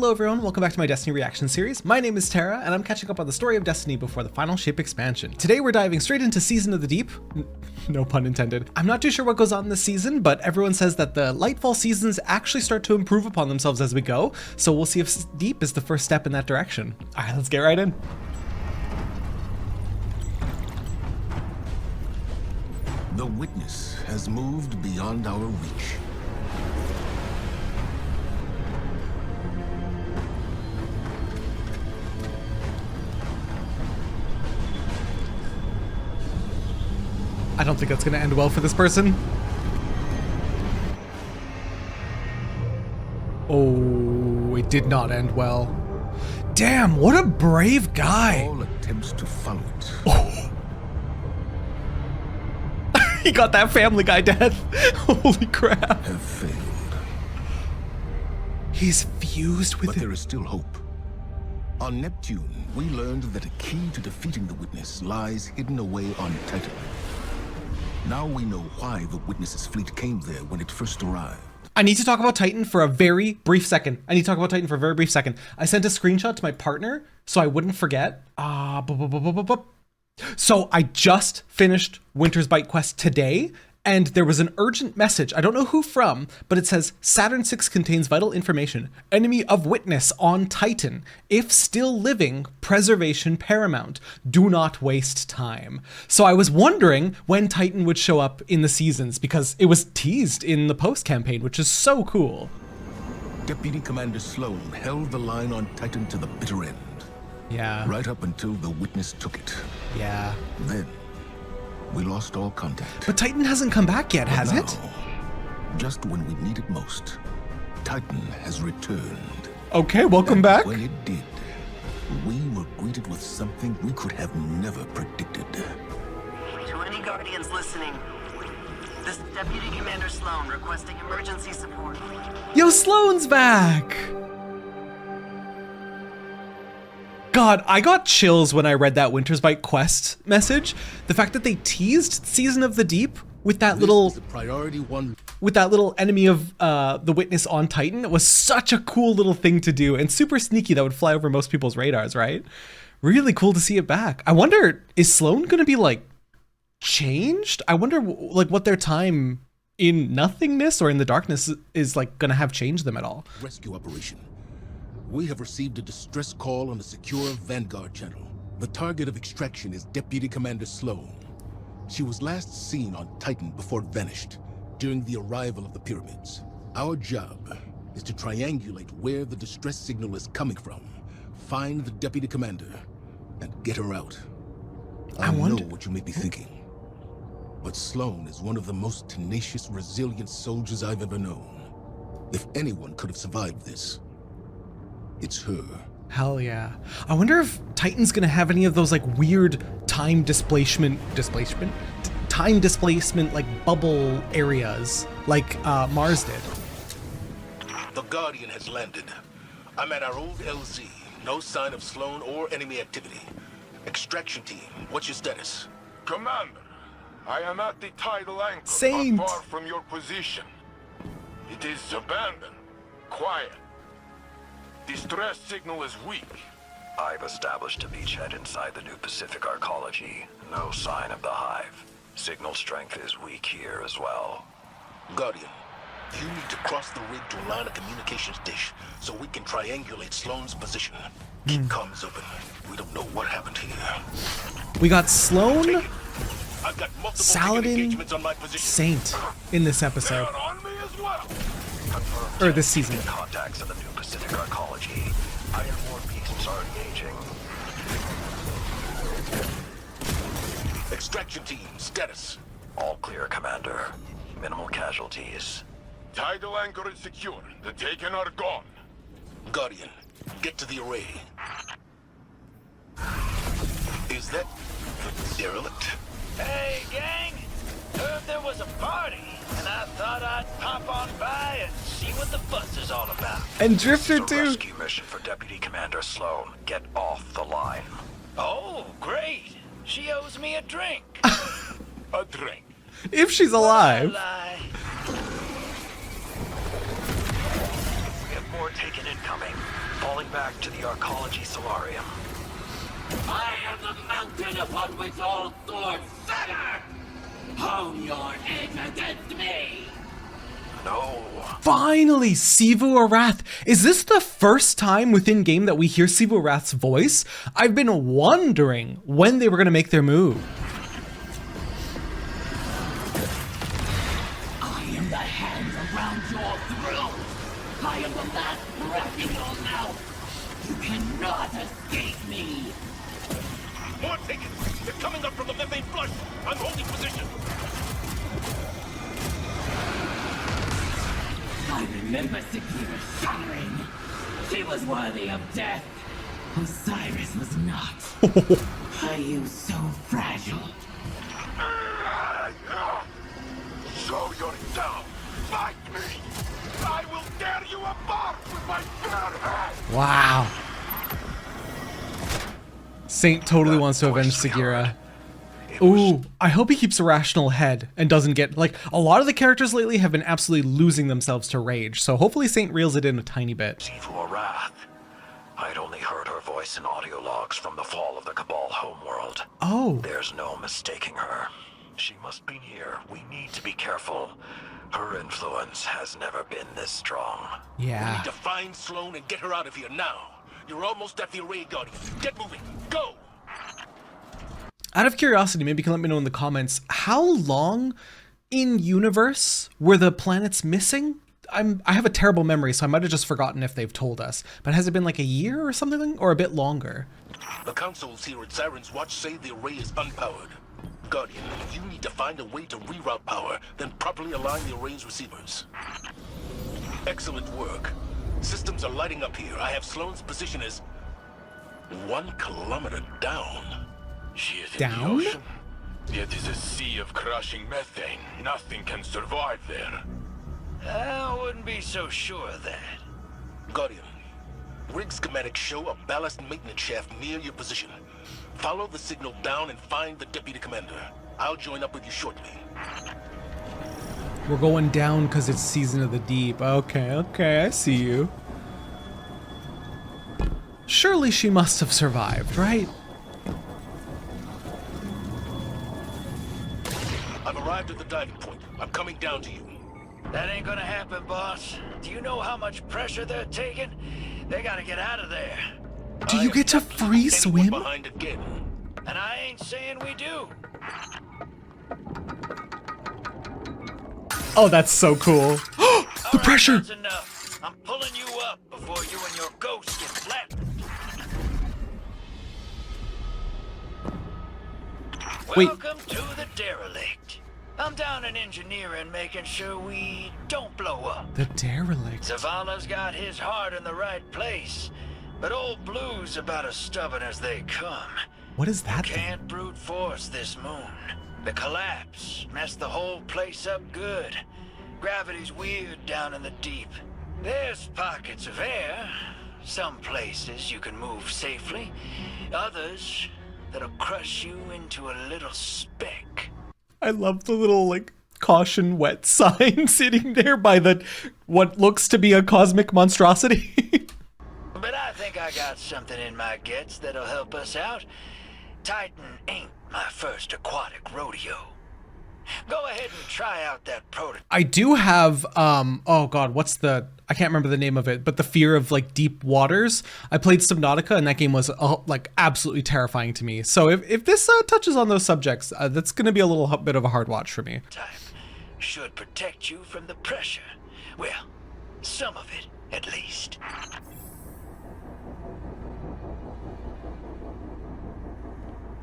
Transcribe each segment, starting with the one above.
Hello everyone, welcome back to my Destiny reaction series. My name is Tara, and I'm catching up on the story of Destiny before the final ship expansion. Today we're diving straight into Season of the Deep. No pun intended. I'm not too sure what goes on this season, but everyone says that the Lightfall seasons actually start to improve upon themselves as we go, so we'll see if Deep is the first step in that direction. Alright, let's get right in. The witness has moved beyond our reach. I don't think that's gonna end well for this person. Oh, it did not end well. Damn, what a brave guy. All attempts to follow it. Oh. He got that Family Guy death. Holy crap. Have failed. He's fused with But it. there is still hope. On Neptune, we learned that a key to defeating the witness lies hidden away on Titan. Now we know why the witness's fleet came there when it first arrived. I need to talk about Titan for a very brief second. I sent a screenshot to my partner so I wouldn't forget. So I just finished Winter's Bite Quest today, and there was an urgent message. I don't know who from, but it says Saturn 6 contains vital information. Enemy of witness on Titan. If still living, preservation paramount. Do not waste time. So I was wondering when Titan would show up in the seasons because it was teased in the post campaign, which is so cool. Deputy Commander Sloan held the line on Titan to the bitter end. Yeah. Right up until the witness took it. Yeah. Then, we lost all contact. But Titan hasn't come back yet, has it? Just when we need it most, Titan has returned. Okay, welcome And back. when it did, we were greeted with something we could have never predicted. To any Guardians listening, this is Deputy Commander Sloan requesting emergency support. Yo, Sloan's back! God, I got chills when I read that Winter's Bite Quest message. The fact that they teased Season of the Deep with that little priority one. with that little enemy of the witness on Titan was such a cool little thing to do, and super sneaky that would fly over most people's radars, right? Really cool to see it back. I wonder, is Sloan gonna be like changed? I wonder like what their time in nothingness or in the darkness is like gonna have changed them at all. Rescue operation. We have received a distress call on the secure Vanguard channel. The target of extraction is Deputy Commander Sloan. She was last seen on Titan before it vanished during the arrival of the pyramids. Our job is to triangulate where the distress signal is coming from, find the Deputy Commander, and get her out. I know what you may be thinking, but Sloan is one of the most tenacious, resilient soldiers I've ever known. If anyone could have survived this, it's her. Hell yeah. I wonder if Titan's gonna have any of those like weird time displacement like bubble areas like Mars did. The Guardian has landed. I'm at our old LZ. No sign of Sloan or enemy activity. Extraction team, what's your status? Commander, I am at the tidal anchor, Saint. not far from your position. It is abandoned, quiet. Distress signal is weak. I've established a beachhead inside the new Pacific Arcology. No sign of the hive. Signal strength is weak here as well. Guardian, you need to cross the rig to align a communications dish so we can triangulate Sloan's position. Keep comms open. We don't know what happened here. We got Sloan, I've got multiple Saladin, engagements on my position. Saint in this They episode, are on me as well. Confirmed or this season. contacts in the new Pacific Arcology. Iron War beasts are engaging. Extraction team, status. All clear, Commander. Minimal casualties. Tidal anchor is secure. The Taken are gone. Guardian, get to the array. Is that the derelict? Hey, gang! Heard there was a party, and I thought I'd pop on by and see what the fuss is all about. And Drifter It's a too. rescue mission for Deputy Commander Sloan. Get off the line. Oh, great! She owes me a drink. A drink. If she's alive. Lie. We have more Taken incoming. Falling back to the Arcology Solarium. I am the mountain upon which all swords shatter! Hone your edge against me! No. Finally, Sivu Arath. Is this the first time within game that we hear Sivu Arath's voice? I've been wondering when they were going to make their move. I am the hands around your throat! I am the last breath in your mouth! You cannot escape me! More taken! They're coming up from the methane flush! I'm holding position! I remember Sekira shattering. She was worthy of death. Osiris was not. Are you so fragile? Show your down! Fight me! I will tear you apart with my bare hands! Wow. Saint totally wants to avenge Sagira. Ooh, I hope he keeps a rational head and doesn't get, like, a lot of the characters lately have been absolutely losing themselves to rage, so hopefully Saint reels it in a tiny bit. Sivu Arath. I'd only heard her voice in audio logs from the fall of the Cabal homeworld. Oh. There's no mistaking her. She must be near. We need to be careful. Her influence has never been this strong. We Yeah. need to find Sloane and get her out of here now. You're almost at the array, Guardian. Get moving. Go! Out of curiosity, maybe you can let me know in the comments, how long in universe were the planets missing? I have a terrible memory, so I might have just forgotten if they've told us. But has it been like a year or something, or a bit longer? The consoles here at Siren's Watch say the array is unpowered. Guardian, you need to find a way to reroute power, then properly align the array's receivers. Excellent work. Systems are lighting up here. I have Sloane's position as 1 kilometer down. She is in Down? the ocean. It is a sea of crushing methane. Nothing can survive there. I wouldn't be so sure of that. Guardian, rig schematics show a ballast maintenance shaft near your position. Follow the signal down and find the deputy commander. I'll join up with you shortly. We're going down because it's Season of the Deep. Okay, I see you. Surely she must have survived, right? I've arrived at the diving point. I'm coming down to you. That ain't gonna happen, boss. Do you know how much pressure they're taking? They gotta get out of there. Do you get to free swim? Behind again. And I ain't saying we do. Oh, that's so cool. The All right, pressure! That's enough. I'm pulling you up before you and your ghost get flattened. Wait. Welcome to the derelict. I'm down in engineering, making sure we don't blow up. The derelict. Zavala's got his heart in the right place, but old Blue's about as stubborn as they come. What is that thing? Can't brute force this moon. The collapse messed the whole place up good. Gravity's weird down in the deep. There's pockets of air. Some places you can move safely. Others that'll crush you into a little speck. I love the little, like, caution wet sign sitting there by the what looks to be a cosmic monstrosity. But I think I got something in my guts that'll help us out. Titan ain't my first aquatic rodeo. Go ahead and try out that prototype. I do have, oh god, what's the, I can't remember the name of it, but the fear of, like, deep waters. I played Subnautica, and that game was, like, absolutely terrifying to me. So if this touches on those subjects, that's going to be a little bit of a hard watch for me. Should protect you from the pressure. Well, some of it, at least.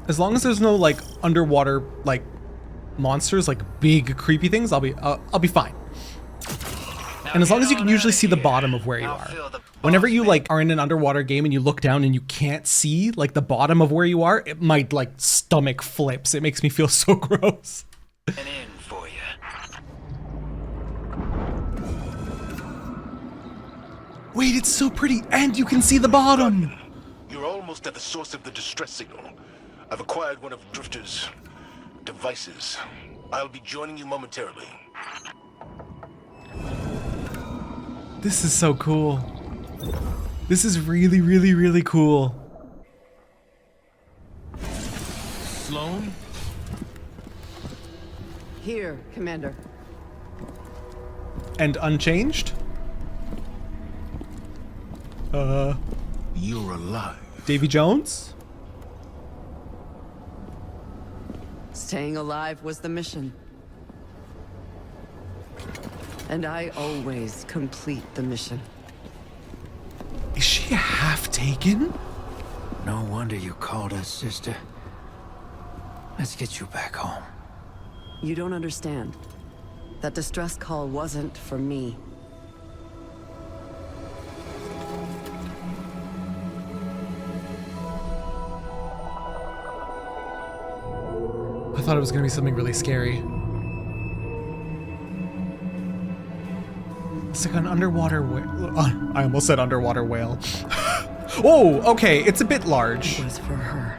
As long as there's no, like, underwater, like, monsters, like big creepy things, I'll be fine. And as long as you can usually see the bottom of where you are. Whenever you, like, are in an underwater game and you look down and you can't see, like, the bottom of where you are, my, like, stomach flips. It makes me feel so gross. And in for you. Wait, it's so pretty, and you can see the bottom. You're almost at the source of the distress signal. I've acquired one of Drifter's devices. I'll be joining you momentarily. This is so cool. This is really, really, really cool. Sloan? Here, Commander. And unchanged? You're alive. Davy Jones? Staying alive was the mission. And I always complete the mission. Is she half taken? No wonder you called us, sister. Let's get you back home. You don't understand. That distress call wasn't for me. I thought it was gonna be something really scary. It's like an underwater whale. I almost said underwater whale. Oh, okay, it's a bit large. It was for her.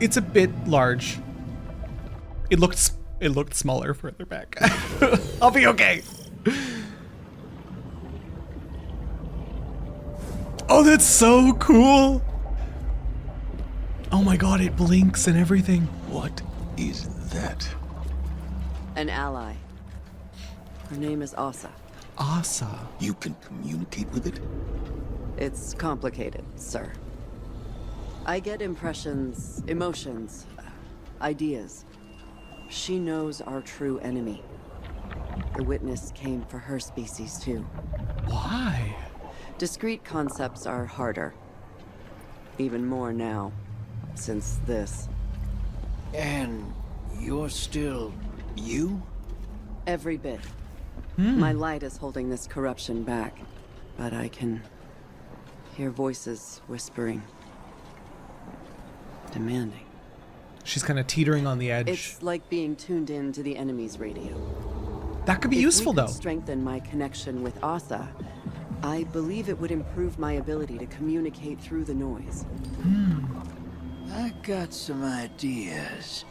It's a bit large. It looked smaller further back. I'll be okay. Oh, that's so cool. Oh my god, it blinks and everything. What is that? An ally. Her name is Asa. Asa. You can communicate with it? It's complicated, sir. I get impressions, emotions, ideas. She knows our true enemy. The witness came for her species too. Why? Discrete concepts are harder. Even more now, since this. And you're still you? Every bit. My light is holding this corruption back, but I can hear voices whispering, demanding. She's kind of teetering on the edge. It's like being tuned in to the enemy's radio. That could be useful, If we though. could strengthen my connection with Asa, I believe it would improve my ability to communicate through the noise. I got some ideas.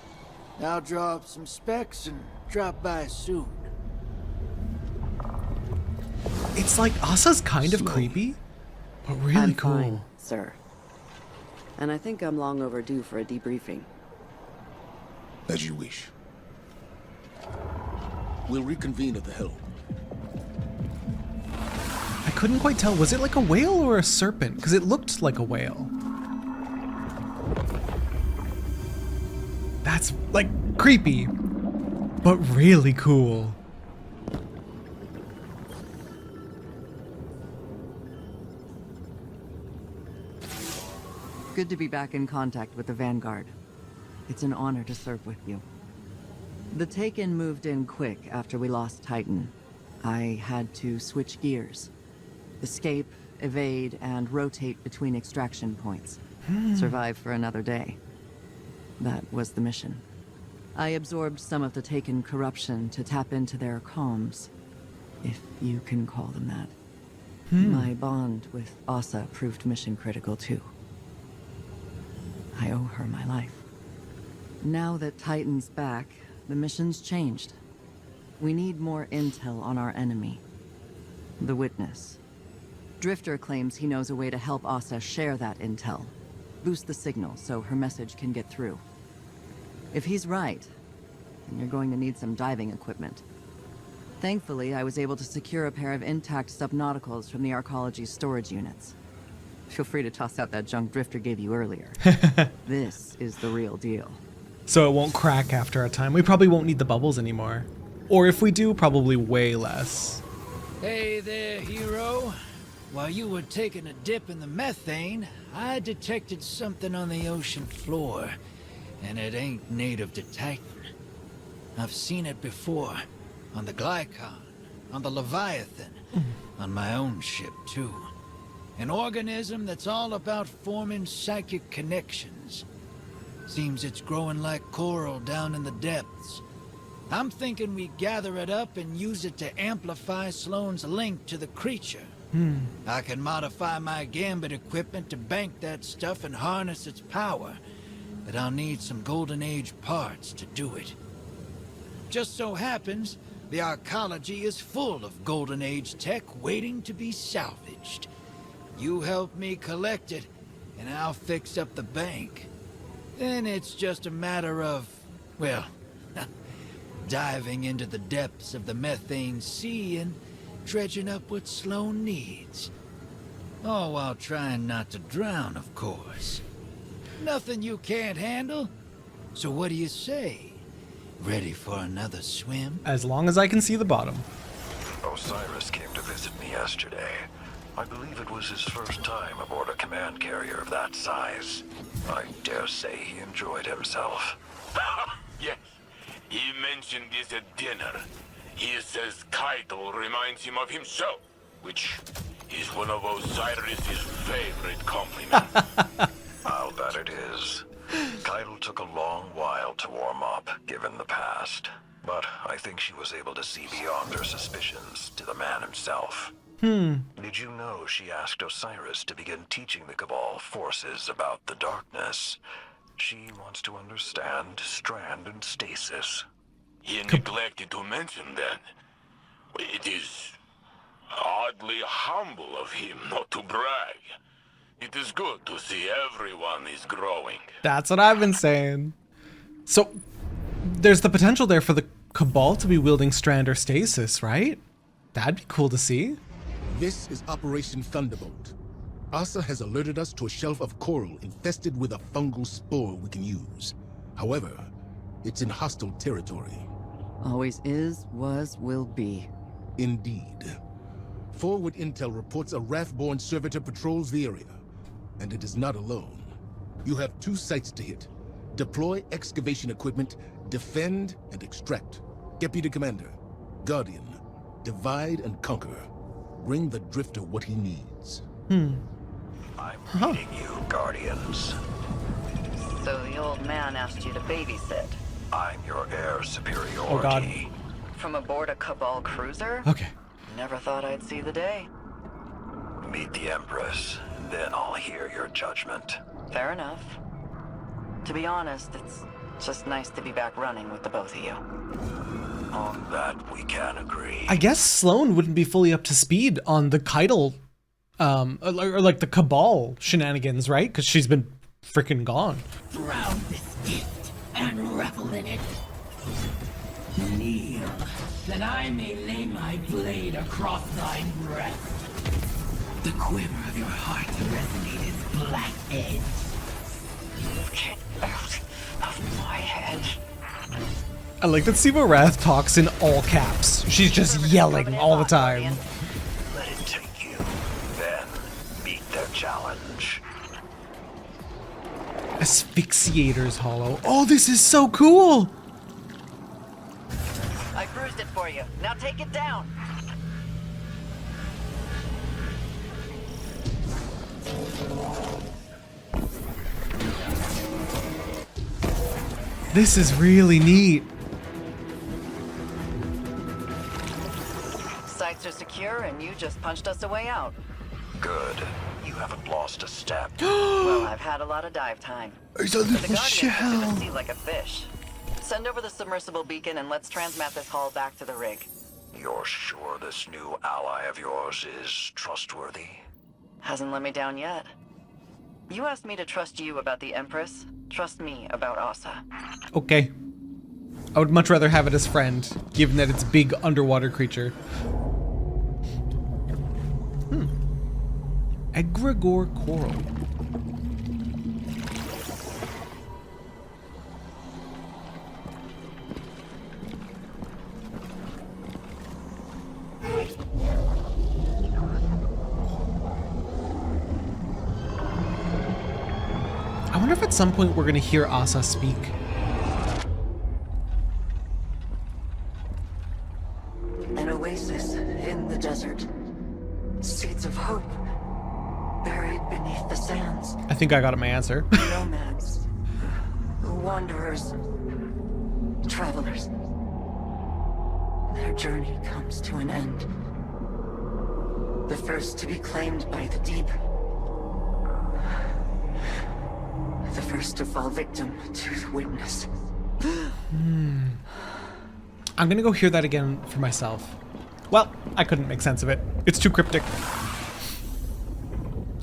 I'll draw up some specs and drop by soon. It's like Asa's kind of creepy, but really I'm cool. fine, sir. And I think I'm long overdue for a debriefing. As you wish. We'll reconvene at the helm. I couldn't quite tell, was it like a whale or a serpent? Because it looked like a whale. That's like creepy, but really cool. Good to be back in contact with the Vanguard. It's an honor to serve with you. The Taken moved in quick after we lost Titan. I had to switch gears. Escape, evade, and rotate between extraction points. Survive for another day. That was the mission. I absorbed some of the Taken corruption to tap into their comms, if you can call them that. My bond with Asa proved mission critical too. I owe her my life. Now that Titan's back, the mission's changed. We need more intel on our enemy. The Witness. Drifter claims he knows a way to help Asa share that intel. Boost the signal so her message can get through. If he's right, then you're going to need some diving equipment. Thankfully, I was able to secure a pair of intact subnauticals from the Arcology's storage units. Feel free to toss out that junk Drifter gave you earlier. This is the real deal. So it won't crack after a time. We probably won't need the bubbles anymore. Or if we do, probably way less. Hey there, hero. While you were taking a dip in the methane, I detected something on the ocean floor. And it ain't native to Titan. I've seen it before. On the Glycon, on the Leviathan, on my own ship too. An organism that's all about forming psychic connections. Seems it's growing like coral down in the depths. I'm thinking we gather it up and use it to amplify Sloane's link to the creature. I can modify my Gambit equipment to bank that stuff and harness its power, but I'll need some Golden Age parts to do it. Just so happens, the Arcology is full of Golden Age tech waiting to be salvaged. You help me collect it, and I'll fix up the bank. Then it's just a matter of, well, diving into the depths of the methane sea and dredging up what Sloan needs. All while trying not to drown, of course. Nothing you can't handle? So what do you say? Ready for another swim? As long as I can see the bottom. Osiris came to visit me yesterday. I believe it was his first time aboard a command carrier of that size. I dare say he enjoyed himself. Yes, he mentioned this at dinner. He says Keitel reminds him of himself, which is one of Osiris's favorite compliments. I'll bet it is. Keitel took a long while to warm up, given the past. But I think she was able to see beyond her suspicions to the man himself. Did you know she asked Osiris to begin teaching the Cabal forces about the darkness? She wants to understand strand and stasis. He neglected to mention that. It is oddly humble of him not to brag. It is good to see everyone is growing. That's what I've been saying. So there's the potential there for the Cabal to be wielding strand or stasis, right? That'd be cool to see. This is Operation Thunderbolt. Asa has alerted us to a shelf of coral infested with a fungal spore we can use. However, it's in hostile territory. Always is, was, will be. Indeed. Forward intel reports a Wrath-born servitor patrols the area, and it is not alone. You have 2 sites to hit. Deploy excavation equipment, defend and extract. Deputy Commander, Guardian, divide and conquer. Bring the Drifter what he needs. I'm reading you, Guardians. So the old man asked you to babysit. I'm your heir superiority. Oh god. From aboard a Cabal cruiser? Okay. Never thought I'd see the day. Meet the Empress, then I'll hear your judgment. Fair enough. To be honest, it's just nice to be back running with the both of you. On that, we can agree. I guess Sloan wouldn't be fully up to speed on the Keitel, or like the Cabal shenanigans, right? Because she's been freaking gone. Drown this gift and revel in it. Kneel, that I may lay my blade across thy breast. The quiver of your heart resonate its black edge. Get out of my head. I like that Siva Wrath talks in all caps. She's just yelling all the time. Let it take you, then meet their challenge. Asphyxiator's Hollow. Oh, this is so cool! I bruised it for you. Now take it down. This is really neat. Sites are secure and you just punched us a way out. Good. You haven't lost a step. Well, I've had a lot of dive time. It's a But the little Guardians took to the shell. sea like a fish. Send over the submersible beacon and let's transmat this hull back to the rig. You're sure this new ally of yours is trustworthy? Hasn't let me down yet. You asked me to trust you about the Empress. Trust me about Asa. Okay. I would much rather have it as friend, given that it's a big underwater creature. Egregore Coral. I wonder if at some point we're gonna hear Asa speak. An oasis in the desert. Seeds of hope buried beneath the sands. I think I got my answer. Nomads, wanderers, travelers. Their journey comes to an end. The first to be claimed by the deep. The first to fall victim to the witness. I'm gonna go hear that again for myself. Well, I couldn't make sense of it. It's too cryptic.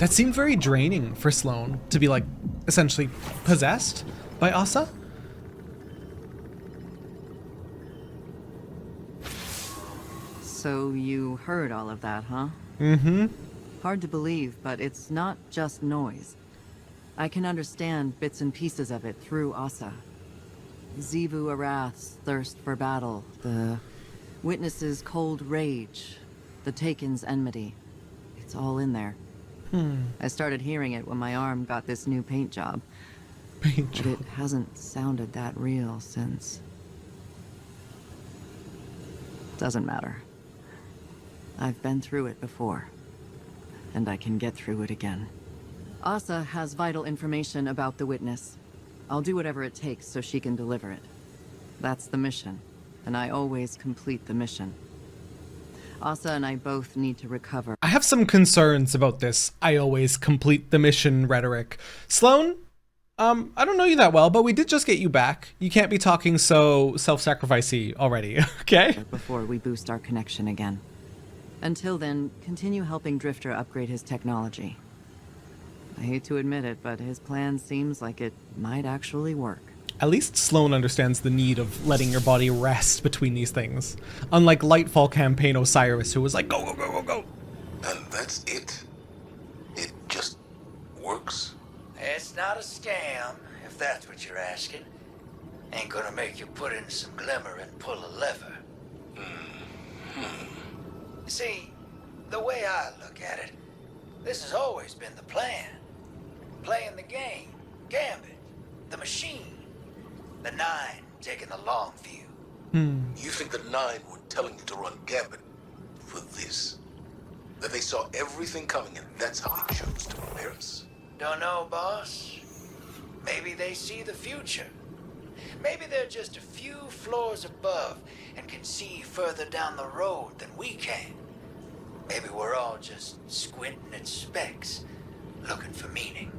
That seemed very draining for Sloane to be like essentially possessed by Asa. So you heard all of that, huh? Mm-hmm. Hard to believe, but it's not just noise. I can understand bits and pieces of it through Asa. Xivu Arath's thirst for battle, the Witness's cold rage, the Taken's enmity. It's all in there. I started hearing it when my arm got this new paint job. But it hasn't sounded that real since. Doesn't matter. I've been through it before, and I can get through it again. Asa has vital information about the Witness. I'll do whatever it takes so she can deliver it. That's the mission, and I always complete the mission. Asa and I both need to recover. I have some concerns about this "I always complete the mission" rhetoric. Sloane, I don't know you that well, but we did just get you back. You can't be talking so self-sacrificey already, okay? Before we boost our connection again. Until then, continue helping Drifter upgrade his technology. I hate to admit it, but his plan seems like it might actually work. At least Sloane understands the need of letting your body rest between these things. Unlike Lightfall campaign Osiris, who was like, go, go, go, go, go. And that's it? It just works? It's not a scam, if that's what you're asking. Ain't gonna make you put in some glimmer and pull a lever. See, the way I look at it, this has always been the plan. Playing the game, Gambit, the machine. The Nine taking the long view. You think the Nine were telling you to run Gambit for this? That they saw everything coming and that's how they chose to prepare us? Don't know, boss. Maybe they see the future. Maybe they're just a few floors above and can see further down the road than we can. Maybe we're all just squinting at specks, looking for meaning.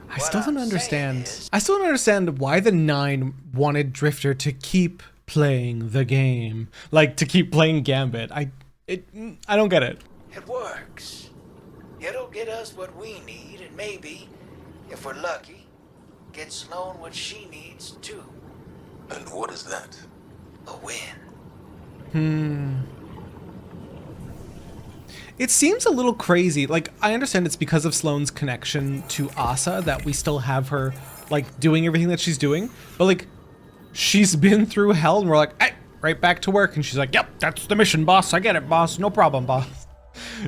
I still don't understand. I still don't understand why the Nine wanted Drifter to keep playing the game, like to keep playing Gambit. I don't get it. It works. It'll get us what we need, and maybe, if we're lucky, get Sloane what she needs too. And what is that? A win. It seems a little crazy. Like, I understand it's because of Sloane's connection to Asa that we still have her, like, doing everything that she's doing. But, like, she's been through hell and we're like, hey, right back to work. And she's like, yep, that's the mission, boss. I get it, boss. No problem, boss.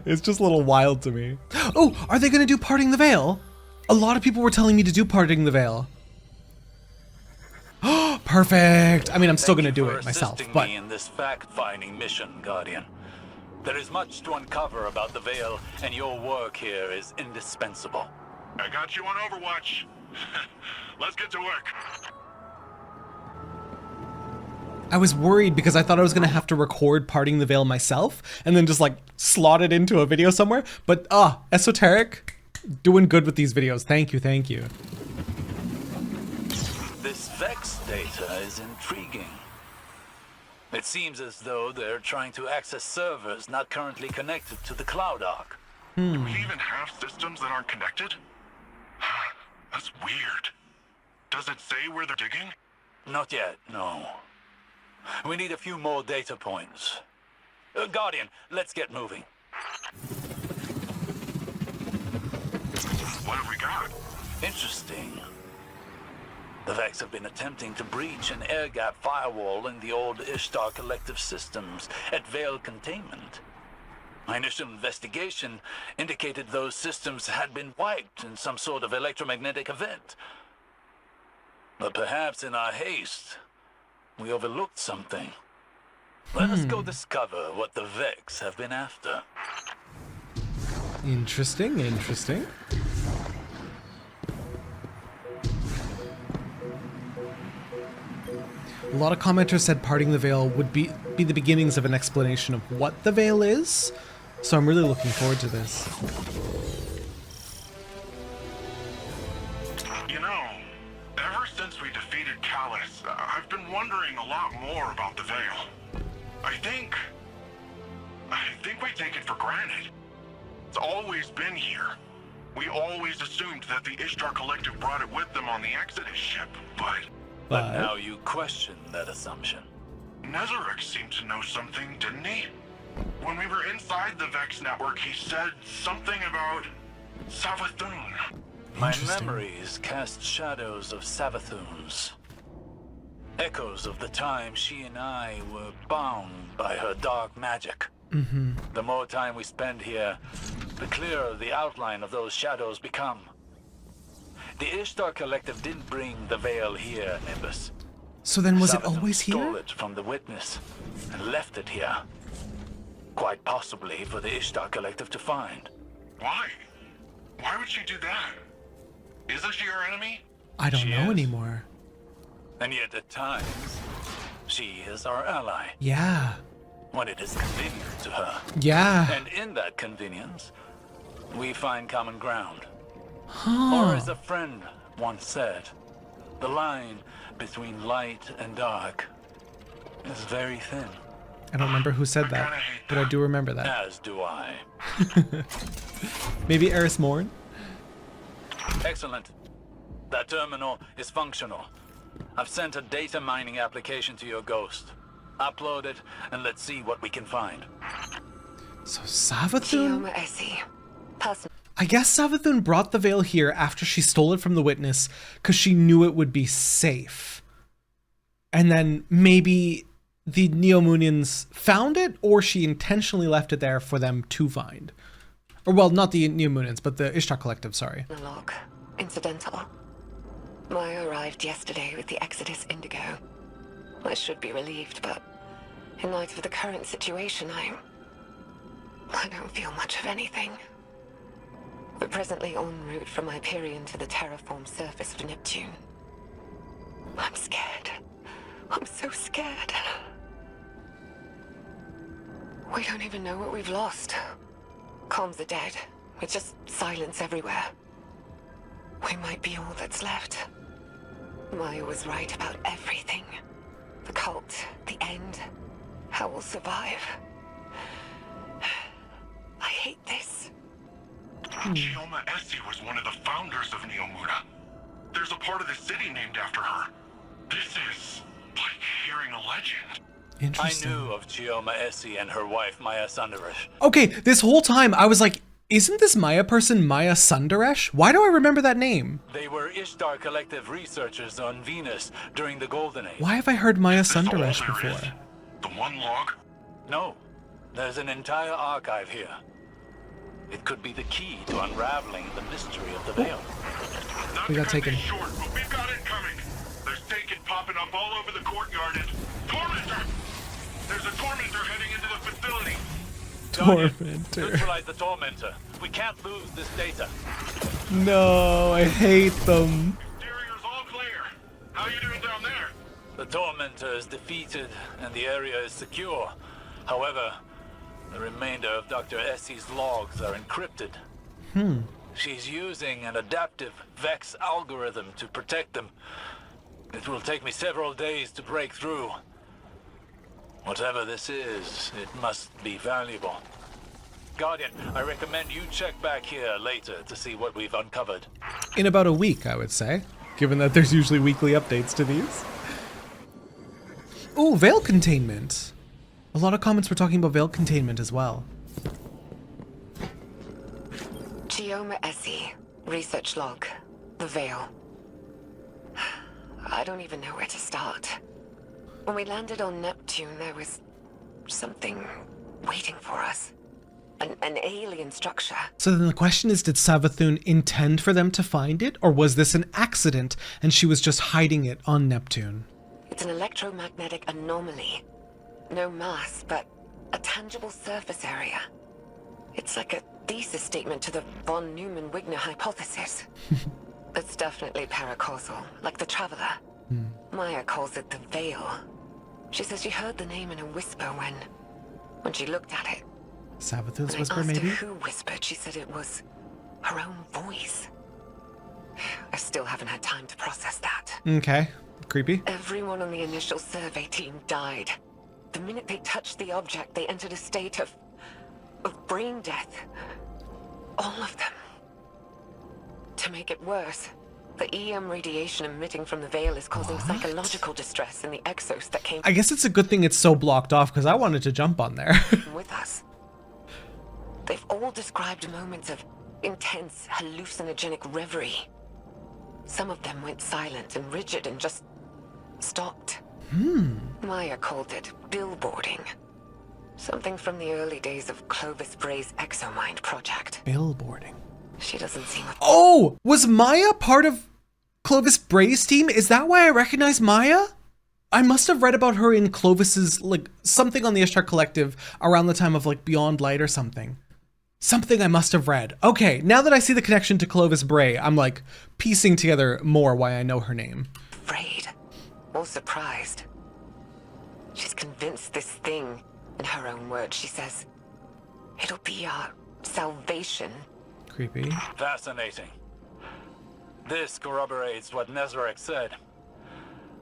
It's just a little wild to me. Oh, are they going to do Parting the Veil? A lot of people were telling me to do Parting the Veil. Oh, perfect. I mean, I'm still going to do it myself, but... me in this fact-finding mission, Guardian. There is much to uncover about the Veil, and your work here is indispensable. I got you on Overwatch. Let's get to work. I was worried because I thought I was going to have to record Parting the Veil myself and then just like slot it into a video somewhere. But Esoteric, doing good with these videos. Thank you, thank you. This Vex data is intriguing. It seems as though they're trying to access servers not currently connected to the Cloud Ark. Do we even have systems that aren't connected? That's weird. Does it say where they're digging? Not yet, no. We need a few more data points. Guardian, let's get moving. What have we got? Interesting. The Vex have been attempting to breach an air-gap firewall in the old Ishtar Collective systems at Veil Containment. My initial investigation indicated those systems had been wiped in some sort of electromagnetic event. But perhaps in our haste, we overlooked something. Let us go discover what the Vex have been after. Interesting, interesting. A lot of commenters said Parting the Veil would be the beginnings of an explanation of what the Veil is, so I'm really looking forward to this. You know, ever since we defeated Callus, I've been wondering a lot more about the Veil. I think we take it for granted. It's always been here. We always assumed that the Ishtar Collective brought it with them on the Exodus ship, but But now you question that assumption. Nezarek seemed to know something, didn't he? When we were inside the Vex network, he said something about Savathun. My memories cast shadows of Savathuns. Echoes of the time she and I were bound by her dark magic. The more time we spend here, the clearer the outline of those shadows become. The Ishtar Collective didn't bring the veil here, Nimbus. So then was it Savathun always stole here? it from the Witness and left it here. Quite possibly for the Ishtar Collective to find. Why? Why would she do that? Isn't she our enemy? I don't She know is. anymore. And yet at times, she is our ally. Yeah. When it is convenient to her. Yeah. And in that convenience, we find common ground. Huh. Or as a friend once said, the line between light and dark is very thin. I don't remember who said that, but I do remember that. As do I. Maybe Eris Morn? Excellent. That terminal is functional. I've sent a data mining application to your Ghost. Upload it, and let's see what we can find. So Savathun? Chioma Essie. Person. I guess Savathun brought the veil here after she stole it from the Witness because she knew it would be safe. And then maybe the Neomunians found it, or she intentionally left it there for them to find. Or, well, not the Neomunians, but the Ishtar Collective, sorry. The log. Incidental. Maya arrived yesterday with the Exodus Indigo. I should be relieved, but in light of the current situation, I don't feel much of anything. We're presently en route from Hyperion to the terraformed surface of Neptune. I'm scared. I'm so scared. We don't even know what we've lost. Comms are dead. It's just silence everywhere. We might be all that's left. Maya was right about everything. The cult, the end, how we'll survive. I hate this. Chioma Essie was one of the founders of Neomuna. There's a part of the city named after her. This is like hearing a legend. I Interesting. knew of Chioma Essie and her wife, Maya Sundaresh. Okay, this whole time I was like, isn't this Maya person Maya Sundaresh? Why do I remember that name? They were Ishtar Collective researchers on Venus during the Golden Age. Why have I heard Maya Is this all Sundaresh there is? before? The one log? No, there's an entire archive here. It could be the key to unraveling the mystery of the veil. Not We to got cut taken. this short, but we've got it coming. There's Taken popping up all over the courtyard and Tormentor! There's a Tormentor heading into the facility. Tormentor. Neutralize the Tormentor. We can't lose this data. No, I hate them. Exterior's all clear. How you doing down there? The Tormentor is defeated and the area is secure. However, the remainder of Dr. Essie's logs are encrypted. She's using an adaptive Vex algorithm to protect them. It will take me several days to break through. Whatever this is, it must be valuable. Guardian, I recommend you check back here later to see what we've uncovered. In about a week, I would say, given that there's usually weekly updates to these. Ooh, veil containment. A lot of comments were talking about veil containment as well. Chioma Essie. Research log. The Veil. I don't even know where to start. When we landed on Neptune, there was something waiting for us. An alien structure. So then the question is, did Savathun intend for them to find it, or was this an accident and she was just hiding it on Neptune? It's an electromagnetic anomaly. No mass, but a tangible surface area. It's like a thesis statement to the von Neumann-Wigner hypothesis. It's definitely paracausal, like the Traveler. Maya calls it the Veil. She says she heard the name in a whisper when she looked at it. Savathun's When I whisper, asked maybe? her who whispered, she said it was her own voice. I still haven't had time to process that. Okay. Creepy. Everyone on the initial survey team died. The minute they touched the object, they entered a state of brain death. All of them. To make it worse, the EM radiation emitting from the Veil is causing psychological distress in the exos that came I guess it's a good thing it's so blocked off, because I wanted to jump on there. with us. They've all described moments of intense hallucinogenic reverie. Some of them went silent and rigid and just stopped. Maya called it billboarding. Something from the early days of Clovis Bray's Exomind project. Billboarding. She doesn't seem... Oh, was Maya part of Clovis Bray's team? Is that why I recognize Maya? I must have read about her in Clovis's, like, something on the Ishtar Collective around the time of, like, Beyond Light or something. Something I must have read. Okay, now that I see the connection to Clovis Bray, I'm, like, piecing together more why I know her name. Afraid. Or surprised. She's convinced this thing, in her own words, she says, it'll be our salvation. Creepy. Fascinating. This corroborates what Nezarek said.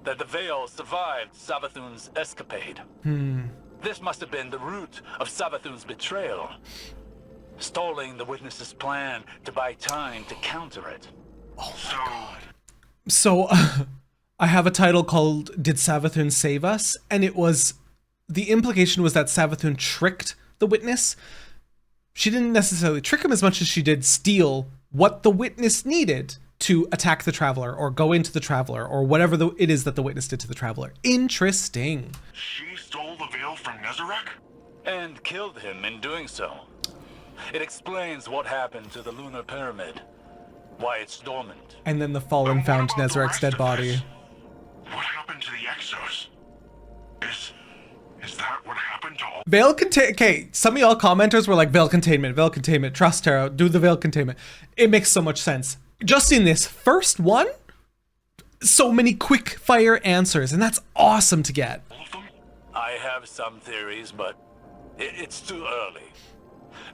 That the Veil survived Savathun's escapade. This must have been the root of Savathun's betrayal. Stalling the witness's plan to buy time to counter it. Oh my god. So, I have a title called Did Savathun Save Us? And it was, the implication was that Savathun tricked the witness. She didn't necessarily trick him as much as she did steal what the witness needed to attack the Traveler or go into the Traveler or whatever it is that the witness did to the Traveler. Interesting. She stole the Veil from Nezarek? And killed him in doing so. It explains what happened to the lunar pyramid. Why it's dormant. And then the Fallen found Nezarek's dead body. What happened to the Exos? Is that what happened to all? Veil contain. Okay, some of y'all commenters were like, Veil containment, trust Tara, do the Veil containment. It makes so much sense. Just in this first one, so many quick fire answers, and that's awesome to get. I have some theories, but it's too early.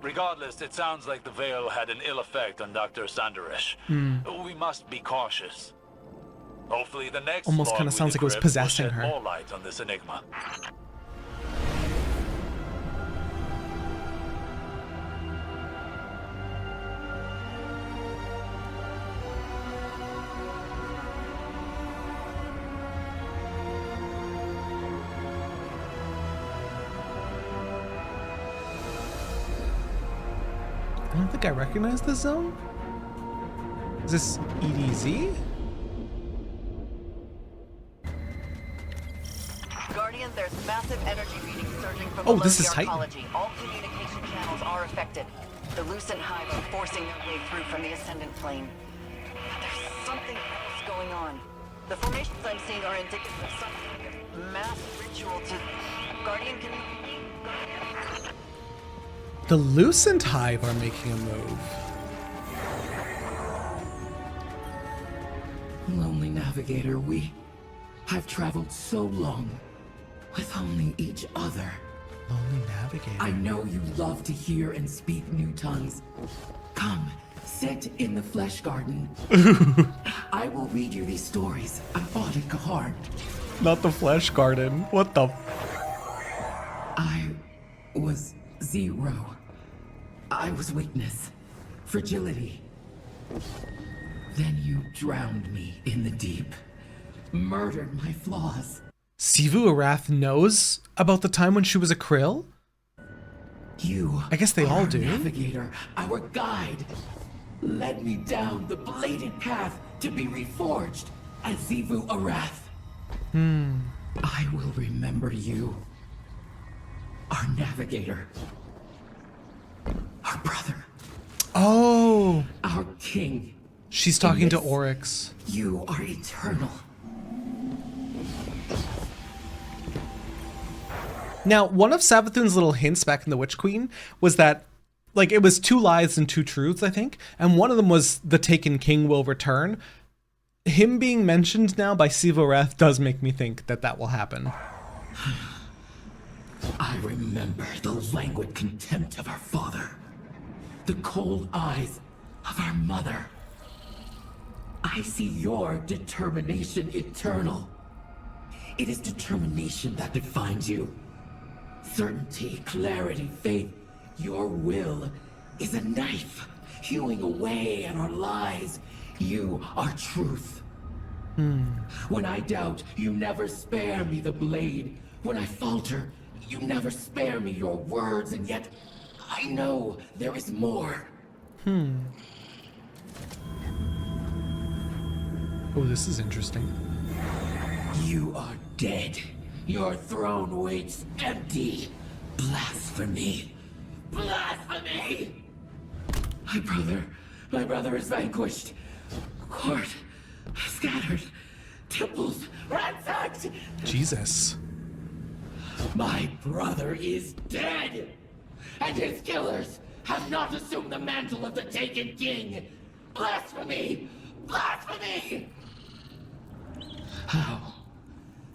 Regardless, it sounds like the Veil had an ill effect on Dr. Sandaresh. We must be cautious. Hopefully the next almost kind of sounds like it was possessing her. More light on this enigma. I don't think I recognize this zone. Is this EDZ? Guardian, there's massive energy readings surging from Oh, below this the is Titan. arcology. All communication channels are affected. The Lucent Hive are forcing their way through from the Ascendant Plane. But there's something else going on. The formations I'm seeing are indicative of some kind of mass ritual to... Guardian, can you... The Lucent Hive are making a move. Lonely Navigator, I've traveled so long with only each other. Lonely Navigator. I know you love to hear and speak new tongues. Come, sit in the Flesh Garden. I will read you these stories I fought in Kahar. Not the Flesh Garden. What the? I was zero. I was weakness, fragility. Then you drowned me in the deep, murdered my flaws. Sivu Arath knows about the time when she was a krill? You, I guess they all do. Navigator, our guide, led me down the bladed path to be reforged as Sivu Arath. I will remember you, our Navigator, our brother. Oh, our king. She's talking to Oryx. You are eternal. Now, one of Savathun's little hints back in The Witch Queen was that, like, it was 2 lies and 2 truths, I think. And one of them was the Taken King will return. Him being mentioned now by Sivoreth does make me think that that will happen. I remember the languid contempt of our father. The cold eyes of our mother. I see your determination eternal. It is determination that defines you. Certainty, clarity, faith. Your will is a knife hewing away at our lies You are truth. When I doubt, you never spare me the blade. When I falter, you never spare me your words, and yet I know there is more. Oh, this is interesting. You are dead. Your throne waits empty. Blasphemy. Blasphemy! My brother is vanquished. Court scattered. Temples ransacked. Jesus. My brother is dead. And his killers have not assumed the mantle of the Taken King. Blasphemy! Blasphemy!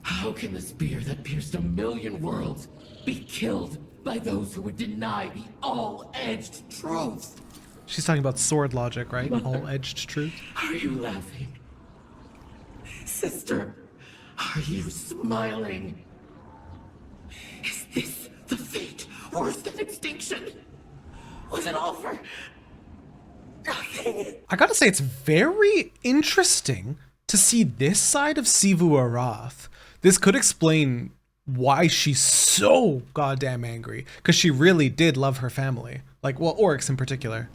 How can the spear that pierced 1,000,000 worlds be killed by those who would deny the all-edged truth? She's talking about sword logic, right? All-edged truth. Are you laughing? Sister, are you smiling? Is this the fate worse than extinction? Was it all for nothing? I gotta say, it's very interesting to see this side of Sivu Arath. This could explain why she's so goddamn angry, because she really did love her family. Like, well, Oryx in particular.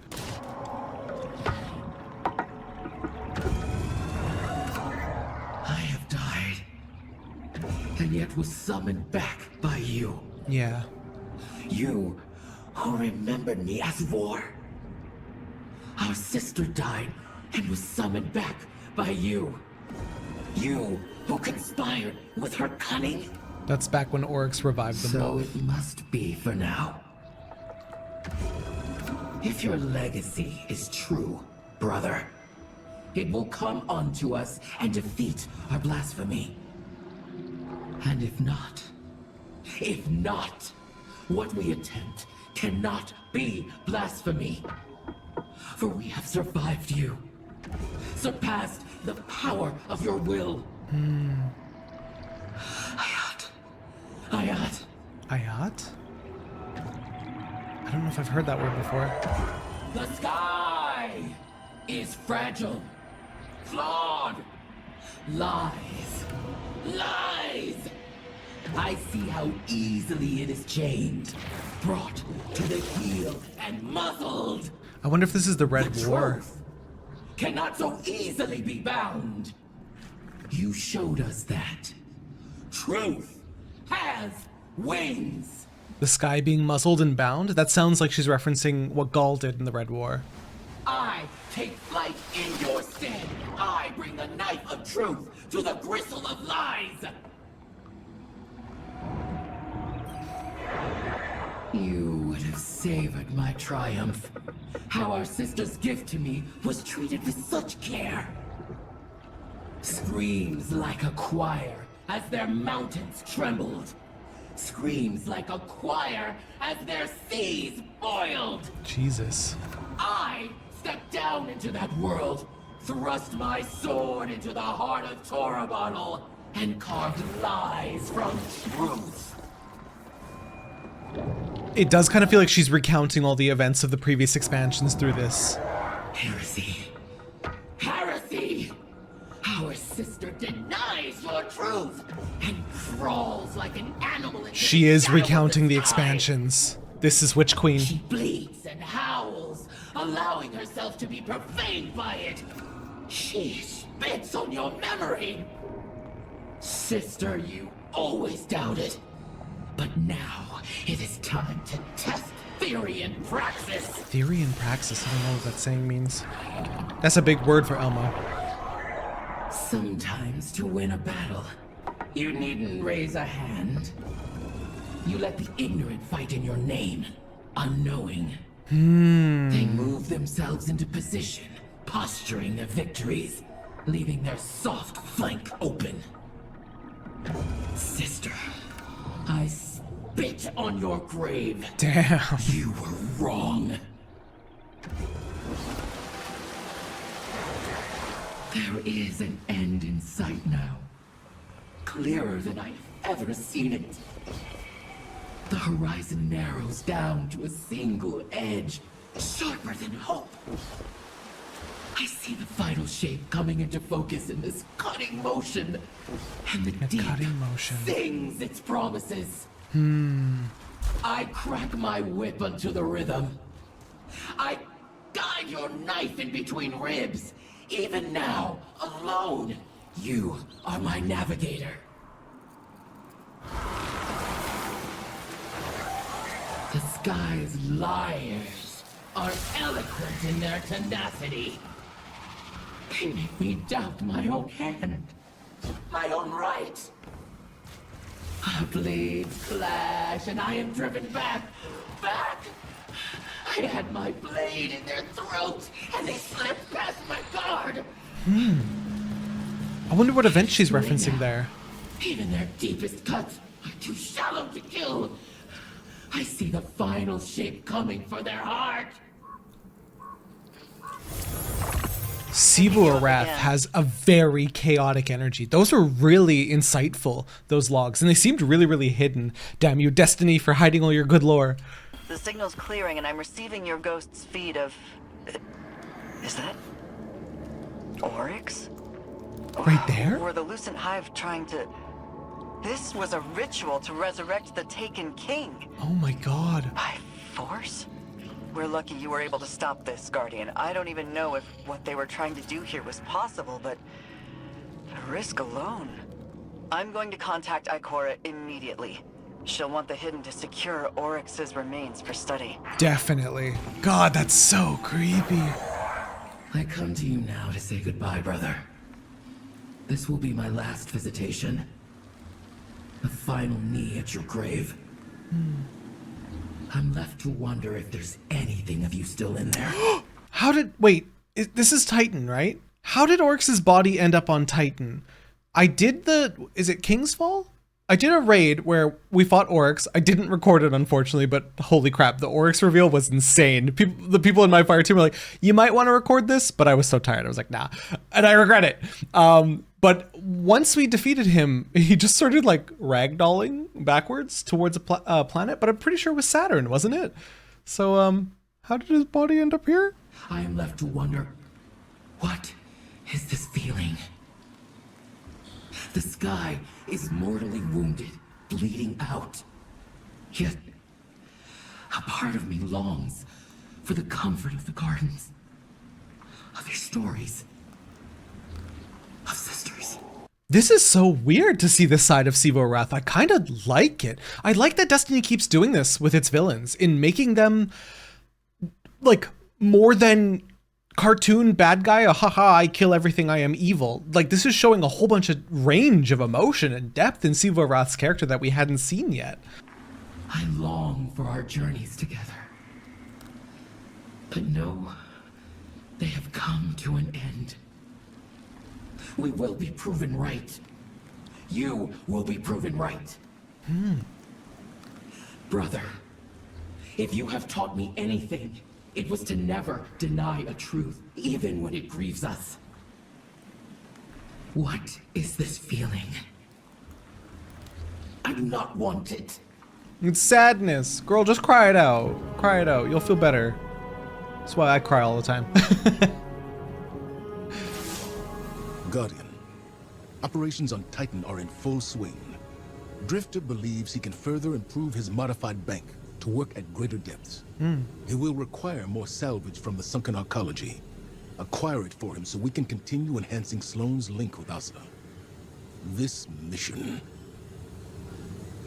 I have died, and yet was summoned back by you. Yeah. You who remembered me as war. Our sister died and was summoned back by you. You who conspired with her cunning. That's back when Oryx revived them So both. it must be for now. If your legacy is true, brother, it will come onto us and defeat our blasphemy. And if not, what we attempt cannot be blasphemy. For we have survived you, surpassed the power of your will. Ayat. Ayat? I don't know if I've heard that word before. The sky is fragile, flawed. Lies. Lies! I see how easily it is chained, brought to the heel and muzzled. I wonder if this is the Red War. Truth cannot so easily be bound. You showed us that. Truth has wings. The sky being muzzled and bound? That sounds like she's referencing what Gaul did in the Red War. I take flight in your stead. I bring the knife of truth to the gristle of lies. You would have savored my triumph. How our sister's gift to me was treated with such care. Screams like a choir as their mountains trembled. Screams like a choir as their seas boiled. Jesus. I stepped down into that world, thrust my sword into the heart of Torabonal, and carved lies from truth. It does kind of feel like she's recounting all the events of the previous expansions through this. Heresy. Heresy! Our sister denies your truth and crawls like an animal into She the is shadow of recounting the sky. expansions. This is Witch Queen. She bleeds and howls, allowing herself to be profaned by it. She spits on your memory. Sister, you always doubted. But now, it is time to test theory and praxis. Theory and praxis, I don't know what that saying means. That's a big word for Elmo. Sometimes to win a battle, you needn't raise a hand. You let the ignorant fight in your name, unknowing. They move themselves into position, posturing their victories, leaving their soft flank open. Sister, I spit on your grave. Damn. You were wrong. There is an end in sight now. Clearer than I've ever seen it. The horizon narrows down to a single edge, sharper than hope. I see the final shape coming into focus in this cutting motion. And the deep cutting motion sings its promises. I crack my whip unto the rhythm. I guide your knife in between ribs. Even now, alone, you are my navigator. The sky's liars are eloquent in their tenacity. They make me doubt my own hand, my own right. Blades clash, and I am driven back. I had my blade in their throat, and they slipped past my guard. I wonder what event she's referencing there. Even their deepest cuts are too shallow to kill. I see the final shape coming for their heart. Sivu Arath has a very chaotic energy. Those were really insightful, those logs, and they seemed really, really hidden. Damn you, Destiny, for hiding all your good lore. The signal's clearing, and I'm receiving your ghost's feed of... Is that... Oryx? Right there? Or the Lucent Hive trying to... This was a ritual to resurrect the Taken King. Oh my god. By force? We're lucky you were able to stop this, Guardian. I don't even know if what they were trying to do here was possible, but... the risk alone... I'm going to contact Ikora immediately. She'll want the Hidden to secure Oryx's remains for study. Definitely. God, that's so creepy. I come to you now to say goodbye, brother. This will be my last visitation. The final knee at your grave. I'm left to wonder if there's anything of you still in there. Wait, this is Titan, right? How did Oryx's body end up on Titan? Is it King's Fall? I did a raid where we fought Oryx. I didn't record it, unfortunately, but holy crap, the Oryx reveal was insane. The people in my fire team were like, you might want to record this, but I was so tired. I was like, nah, and I regret it. But once we defeated him, he just started like ragdolling backwards towards a planet, but I'm pretty sure it was Saturn, wasn't it? So, how did his body end up here? I am left to wonder, what is this feeling? The sky is mortally wounded, bleeding out. Yet, a part of me longs for the comfort of the gardens, of your stories, of sisters. This is so weird to see this side of Sivu Arath. I kind of like it. I like that Destiny keeps doing this with its villains in making them like more than cartoon bad guy, haha, I kill everything, I am evil. Like, this is showing a whole bunch of range of emotion and depth in Sivu Arath's character that we hadn't seen yet. I long for our journeys together. But no, they have come to an end. We will be proven right. You will be proven right. Brother, if you have taught me anything, it was to never deny a truth, even when it grieves us. What is this feeling? I do not want it. It's sadness. Girl, just cry it out. Cry it out. You'll feel better. That's why I cry all the time. Guardian, operations on Titan are in full swing. Drifter believes he can further improve his modified bank to work at greater depths. It will require more salvage from the sunken arcology. Acquire it for him so we can continue enhancing Sloane's link with Asa. This mission...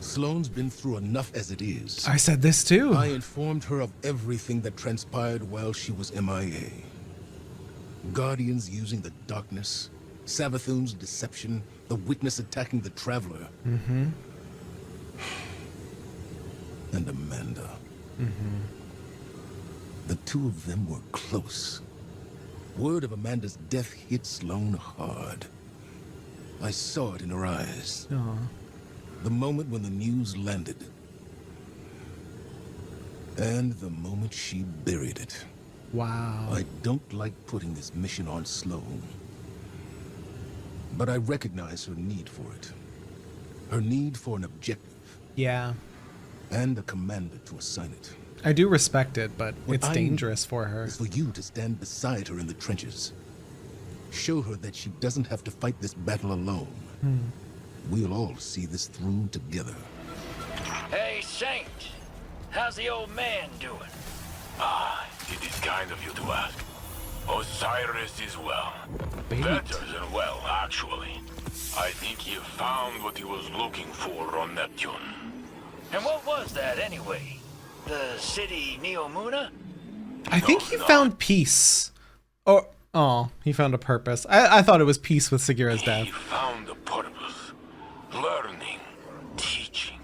Sloane's been through enough as it is. I said this too. I informed her of everything that transpired while she was MIA. Guardians using the darkness, Savathun's deception, the witness attacking the Traveler. And Amanda. The two of them were close. Word of Amanda's death hit Sloane hard. I saw it in her eyes. The moment when the news landed. And the moment she buried it. Wow. I don't like putting this mission on Sloane. But I recognize her need for it. Her need for an objective. Yeah. And a commander to assign it. I do respect it, but What it's I dangerous for her. is for you to stand beside her in the trenches. Show her that she doesn't have to fight this battle alone. We'll all see this through together. Hey, Saint. How's the old man doing? It is kind of you to ask. Osiris is well. Baby. Better than well, actually. I think he found what he was looking for on Neptune. And what was that, anyway? The city Neomuna? I think he found peace. Or, oh, he found a purpose. I thought it was peace with Sagira's death. He found a purpose. Learning, teaching,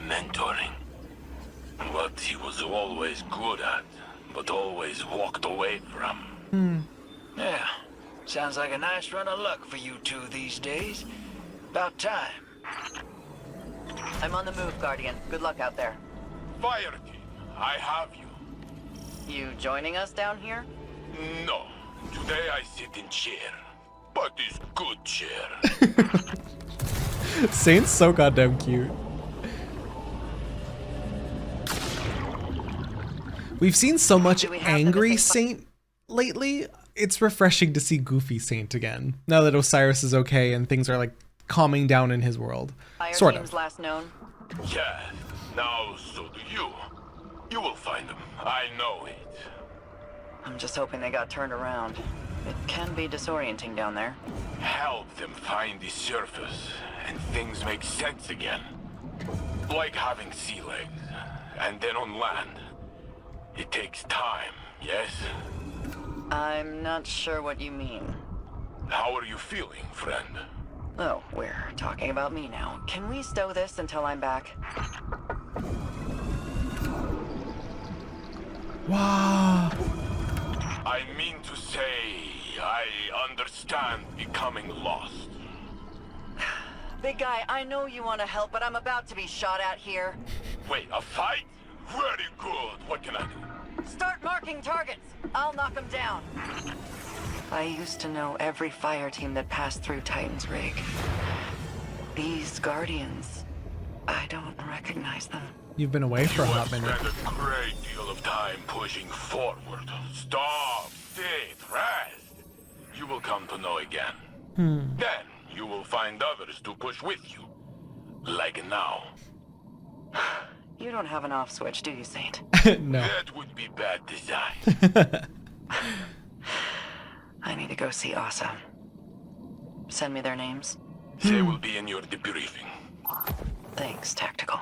mentoring. What he was always good at, but always walked away from. Yeah. Sounds like a nice run of luck for you two these days. About time. I'm on the move, Guardian. Good luck out there. Fire team, I have you. You joining us down here? No, today I sit in chair, but this good chair. Saint's so goddamn cute. We've seen so much angry Saint lately. It's refreshing to see goofy Saint again. Now that Osiris is okay and things are like calming down in his world. Fire Sort team's of. last known? Yeah, now so do you. You will find them, I know it. I'm just hoping they got turned around. It can be disorienting down there. Help them find the surface, and things make sense again. Like having sea legs, and then on land. It takes time, yes? I'm not sure what you mean. How are you feeling, friend? Oh, we're talking about me now. Can we stow this until I'm back? Wow. I mean to say, I understand becoming lost. Big guy, I know you want to help, but I'm about to be shot at here. Wait, a fight? Very good. What can I do? Start marking targets. I'll knock them down. I used to know every fire team that passed through Titan's rig. These Guardians, I don't recognize them. You've been away for a hot minute. Spend a great deal of time pushing forward. Stop, sit, rest. You will come to know again. Then you will find others to push with you. Like now. You don't have an off switch, do you, Saint? No. That would be bad design. I need to go see Asa. Send me their names. They will be in your debriefing. Thanks, Tactical.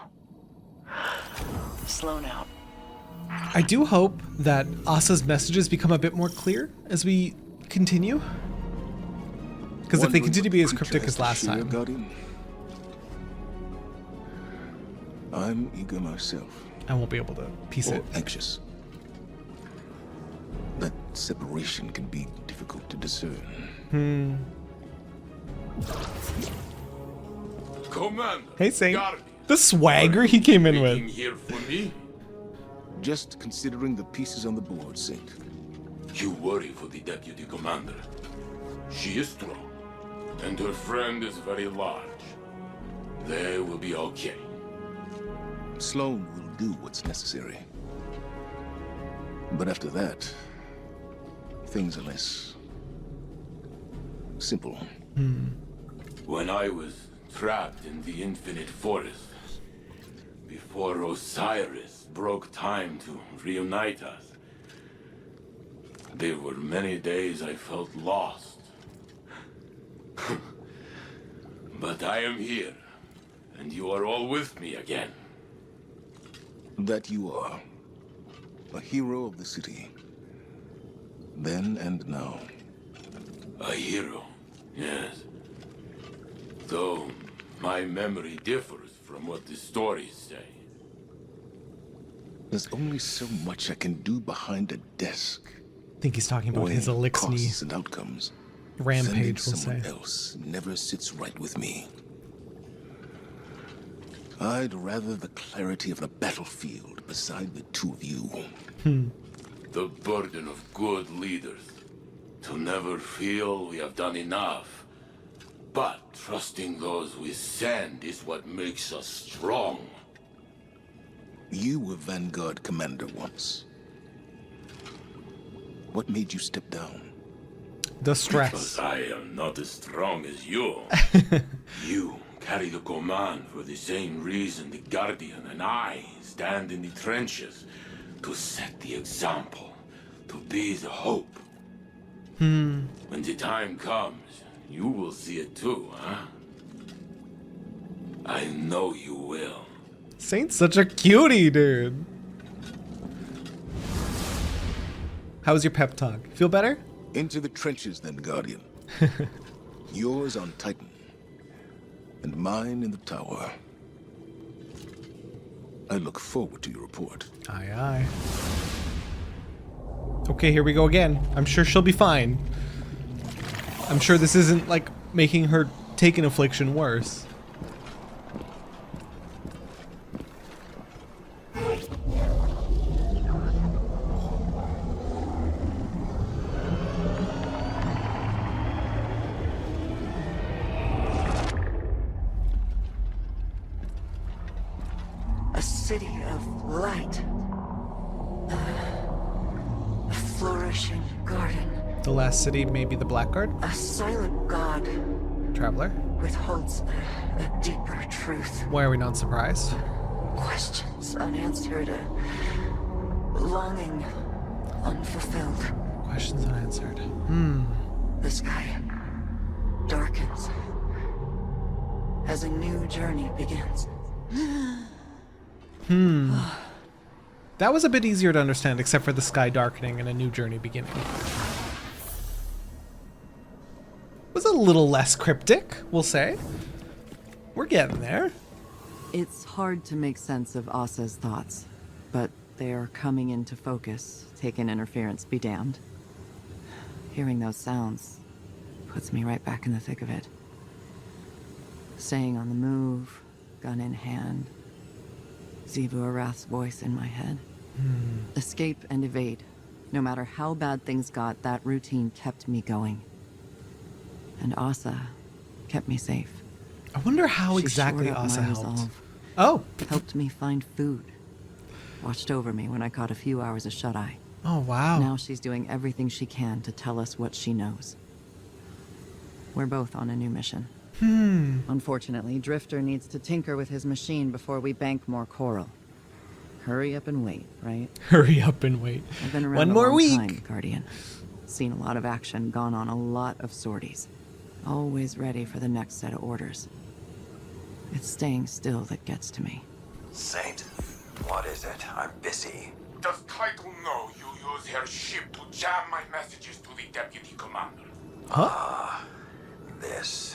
Sloan out. I do hope that Asa's messages become a bit more clear as we continue. Because if they continue to be as cryptic as last time. Guardian? I'm eager myself. I won't be able to piece it. Anxious. That separation can be difficult to discern. Commander. Hey, Saint. Guardian, The swagger he came in waiting with. here for me? Just considering the pieces on the board, Saint. You worry for the deputy commander. She is strong, and her friend is very large. They will be okay. Sloan will do what's necessary. But after that, things are less simple. When I was trapped in the infinite forest, before Osiris broke time to reunite us, there were many days I felt lost. But I am here, and you are all with me again. That you are. A hero of the city. Then and now. A hero, yes. Though my memory differs from what the stories say. There's only so much I can do behind a desk. I think he's talking about Weighing his costs Elixni and outcomes. rampage, we'll Sending say. someone else never sits right with me. I'd rather the clarity of the battlefield beside the two of you. The burden of good leaders. To never feel we have done enough. But trusting those we send is what makes us strong. You were Vanguard commander once. What made you step down? The stress. Because I am not as strong as you. You carry the command for the same reason the Guardian and I stand in the trenches. To set the example. To be the hope. When the time comes, you will see it too, huh? I know you will. Saint's such a cutie, dude. How was your pep talk? Feel better? Into the trenches then, Guardian. Yours on Titan. And mine in the tower. I look forward to your report. Aye, aye. Okay, here we go again. I'm sure she'll be fine. I'm sure this isn't, like, making her take an affliction worse. A city of light. A flourishing garden. The last city may be the Blackguard? A silent god Traveler? withholds a deeper truth. Why are we not surprised? Questions unanswered. A longing unfulfilled. Questions unanswered. The sky darkens as a new journey begins. That was a bit easier to understand, except for the sky darkening and a new journey beginning. Was a little less cryptic, we'll say. We're getting there. It's hard to make sense of Asa's thoughts, but they are coming into focus. Taken interference be damned. Hearing those sounds puts me right back in the thick of it. Staying on the move, gun in hand. Zivu Arath's voice in my head. Escape and evade. No matter how bad things got, that routine kept me going. And Asa kept me safe. I wonder how She exactly shored up Asa my helped. resolve. Oh. Helped me find food. Watched over me when I caught a few hours of shut-eye. Oh, wow. Now she's doing everything she can to tell us what she knows. We're both on a new mission. Unfortunately, Drifter needs to tinker with his machine before we bank more coral. Hurry up and wait, right? Hurry up and wait. I've been around One a more long week. time, Guardian. Seen a lot of action, gone on a lot of sorties. Always ready for the next set of orders. It's staying still that gets to me. Saint, what is it? I'm busy. Does Title know you use her ship to jam my messages to the deputy commander? This.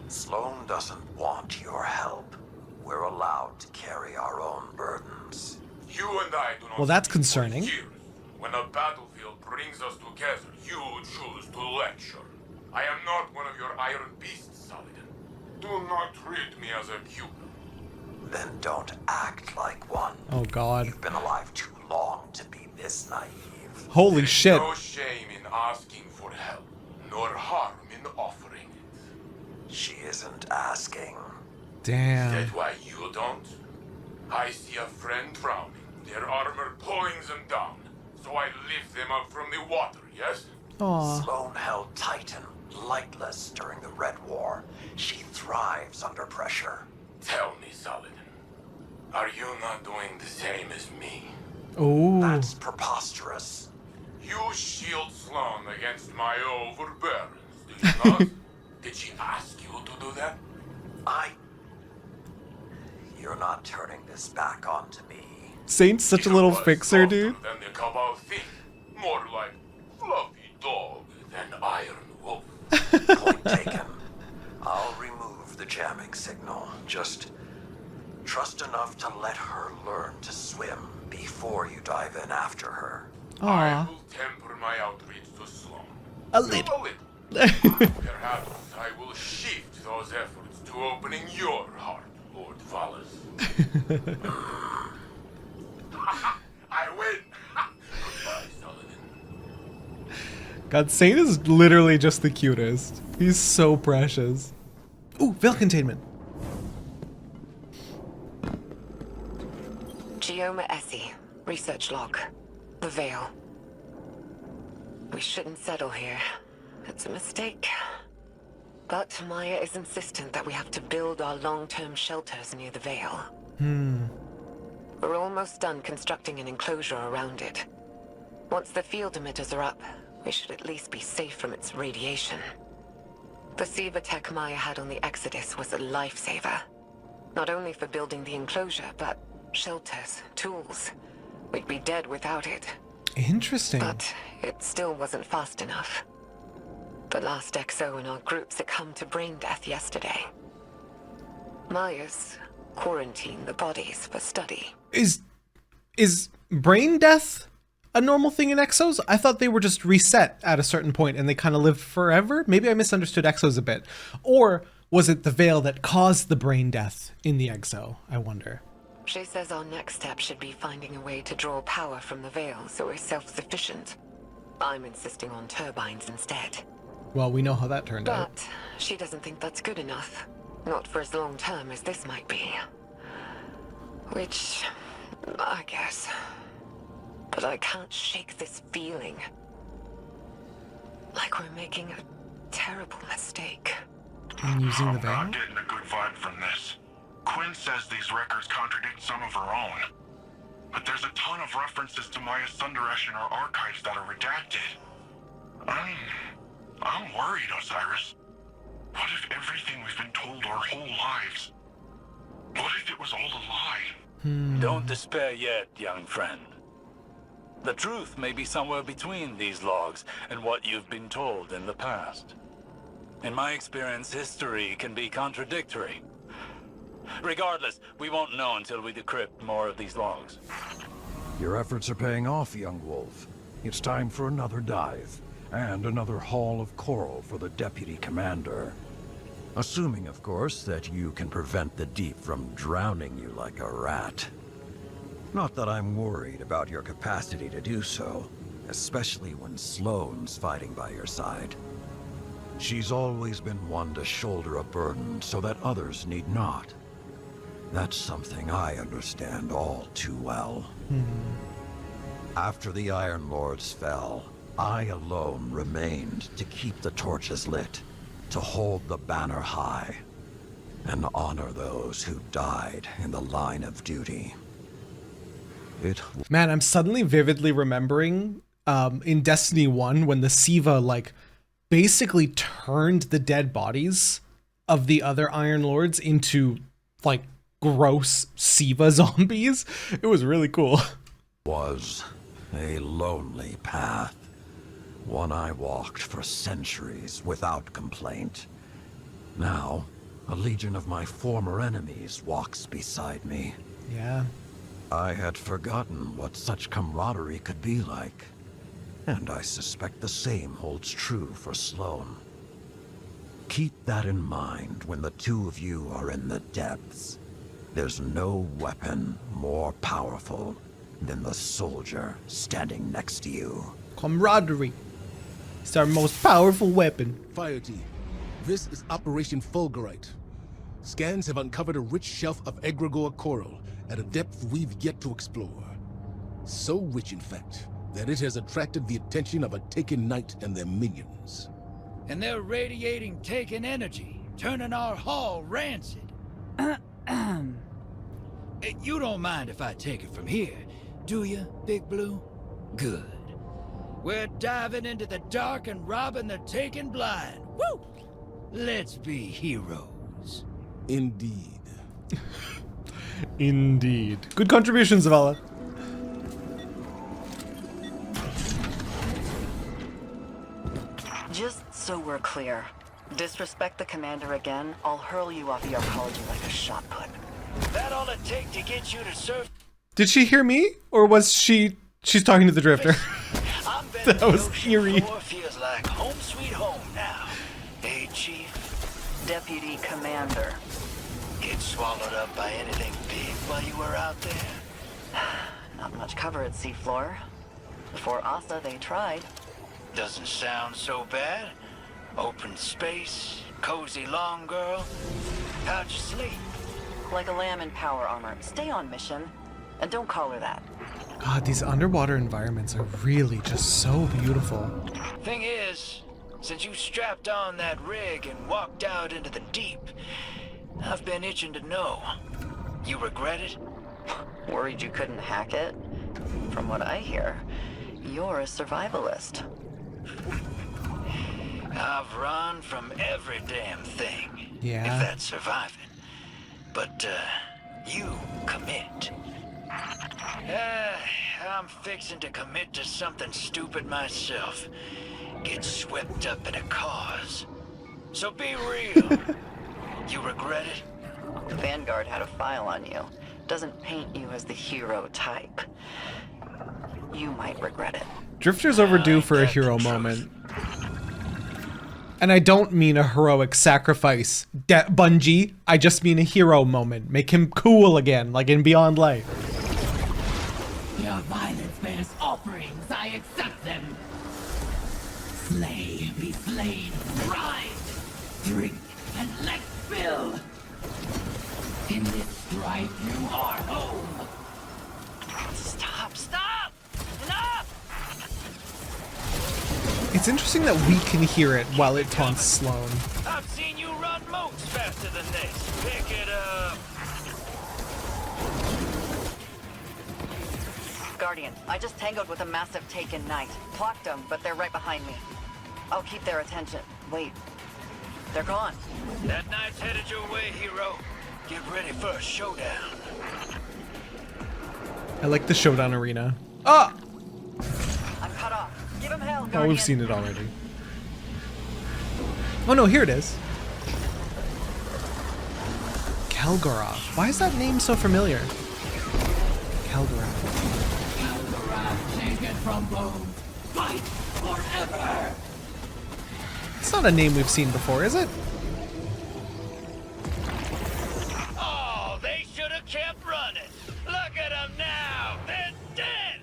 Sloan doesn't want your help. We're allowed to carry our own burdens. You and I do not. Well, that's speak for concerning. years. When a battlefield brings us together, you choose to lecture. I am not one of your iron beasts, Saladin. Do not treat me as a pupil. Then don't act like one. Oh, God. You've been alive too long to be this naive. Holy There is shit. no shame in asking for help, nor harm in offering it. She isn't asking. Damn. That's why you don't? I see a friend drowning, their armor pulling them down, so I lift them up from the water, yes? Aw. Sloan held Titan lightless during the Red War. She thrives under pressure. Tell me, Saladin, are you not doing the same as me? Oh. That's preposterous. You shield Sloan against my overbearance, do you not? Did she ask you to do that? You're not turning this back onto me. Saint's such a little You are fixer, softer dude. Than the Cabal think. More like fluffy dog than iron wolf. Point taken. I'll remove the jamming signal. Just trust enough to let her learn to swim before you dive in after her. I Aw. will temper my outreach to Sloan. A little. Perhaps I will shift those efforts to opening your heart, Lord Valas. I win! Goodbye, Saladin. God, Saint is literally just the cutest. He's so precious. Ooh, veil containment. Chioma Essie, research log. The Veil. We shouldn't settle here. It's a mistake. But Maya is insistent that we have to build our long-term shelters near the Veil. We're almost done constructing an enclosure around it. Once the field emitters are up, we should at least be safe from its radiation. The Siva tech Maya had on the Exodus was a lifesaver. Not only for building the enclosure, but shelters, tools. We'd be dead without it. Interesting. But it still wasn't fast enough. The last XO in our group succumbed to brain death yesterday. Maya's quarantined the bodies for study. Is brain death a normal thing in Exos? I thought they were just reset at a certain point and they kind of live forever. Maybe I misunderstood Exos a bit. Or was it the Veil that caused the brain death in the Exo? I wonder. She says our next step should be finding a way to draw power from the Veil so we're self-sufficient. I'm insisting on turbines instead. Well, we know how that turned out. But she doesn't think that's good enough. Not for as long term as this might be. Which, I guess. But I can't shake this feeling. Like we're making a terrible mistake. In using the I'm not Veil? getting a good vibe from this. Quinn says these records contradict some of her own. But there's a ton of references to Maya Sundaresh in our archives that are redacted. I'm worried, Osiris. What if everything we've been told our whole lives? What if it was all a lie? Don't despair yet, young friend. The truth may be somewhere between these logs and what you've been told in the past. In my experience, history can be contradictory. Regardless, we won't know until we decrypt more of these logs. Your efforts are paying off, young wolf. It's time for another dive, and another haul of coral for the deputy commander. Assuming, of course, that you can prevent the deep from drowning you like a rat. Not that I'm worried about your capacity to do so, especially when Sloane's fighting by your side. She's always been one to shoulder a burden so that others need not. That's something I understand all too well. After the Iron Lords fell, I alone remained to keep the torches lit, to hold the banner high, and honor those who died in the line of duty. Man, I'm suddenly vividly remembering in Destiny 1 when the Siva basically turned the dead bodies of the other Iron Lords into gross Siva zombies. It was really cool. Was a lonely path. One I walked for centuries without complaint. Now, a legion of my former enemies walks beside me. Yeah. I had forgotten what such camaraderie could be like. And I suspect the same holds true for Sloane. Keep that in mind when the two of you are in the depths. There's no weapon more powerful than the soldier standing next to you. Camaraderie. It's our most powerful weapon. Fire team, this is Operation Fulgurite. Scans have uncovered a rich shelf of egregore coral at a depth we've yet to explore. So rich, in fact, that it has attracted the attention of a Taken Knight and their minions. And they're radiating Taken energy, turning our hall rancid. You don't mind if I take it from here, do you, Big Blue? Good. We're diving into the dark and robbing the Taken blind. Woo! Let's be heroes. Indeed. Indeed. Good contribution, Zavala. Just so we're clear, disrespect the commander again, I'll hurl you off the arcology like a shot put. That all it take to get you to serve? Did she hear me? Or was she's talking to the Drifter? That was eerie. Feels like home sweet home now. Hey, Chief. Deputy Commander. Get swallowed up by anything big while you were out there? Not much cover at seafloor. Before Asa, they tried. Doesn't sound so bad. Open space, cozy long girl. How'd you sleep? Like a lamb in power armor. Stay on mission. And don't call her that. God, these underwater environments are really just so beautiful. Thing is, since you strapped on that rig and walked out into the deep, I've been itching to know. You regret it? Worried you couldn't hack it? From what I hear, you're a survivalist. I've run from every damn thing. Yeah. If that's surviving. But, you commit. I'm fixing to commit to something stupid myself. Get swept up in a cause. So be real. You regret it? Vanguard had a file on you. Doesn't paint you as the hero type. You might regret it. Drifter's overdue for a hero moment. And I don't mean a heroic sacrifice, Bungie. I just mean a hero moment. Make him cool again, like in Beyond Light. Your violence bears offerings, I accept them. Slay, be slain, ride, drink, and let fill. In this strife, you are home. Stop! Stop! Enough! It's interesting that we can hear it while it taunts Sloane. I've seen you run moats faster than this. Pick it up. Guardian, I just tangoed with a massive Taken Knight. Clocked them, but they're right behind me. I'll keep their attention. Wait. They're gone. That knight's headed your way, hero. Get ready for a showdown. I like the showdown arena. Ah! I'm cut off. Give him hell, Oh, Guardian. we've seen it already. Oh no, here it is. Kelgoroth. Why is that name so familiar? Kelgoroth. Kelgoroth, taken from bones. Fight forever! It's not a name we've seen before, is it? Oh, they should have kept running. Look at them now. They're dead.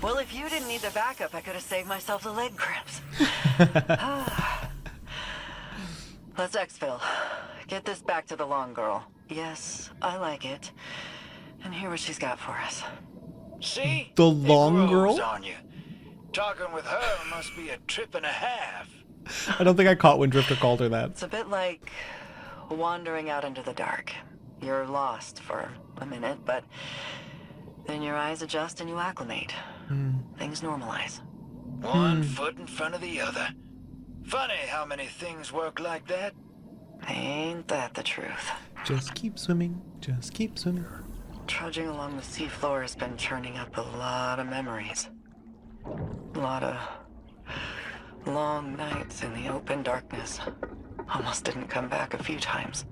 Well, if you didn't need the backup, I could have saved myself the leg cramps. Let's exfil. Get this back to the long girl. Yes, I like it. And hear what she's got for us. See? The It long grows girl? on you. Talking with her must be a trip and a half. I don't think I caught when Drifter called her that. It's a bit like wandering out into the dark. You're lost for a minute, but then your eyes adjust and you acclimate. Things normalize. One foot in front of the other. Funny how many things work like that. Ain't that the truth? Just keep swimming. Just keep swimming. Trudging along the seafloor has been churning up a lot of memories. A lot of long nights in the open darkness. Almost didn't come back a few times.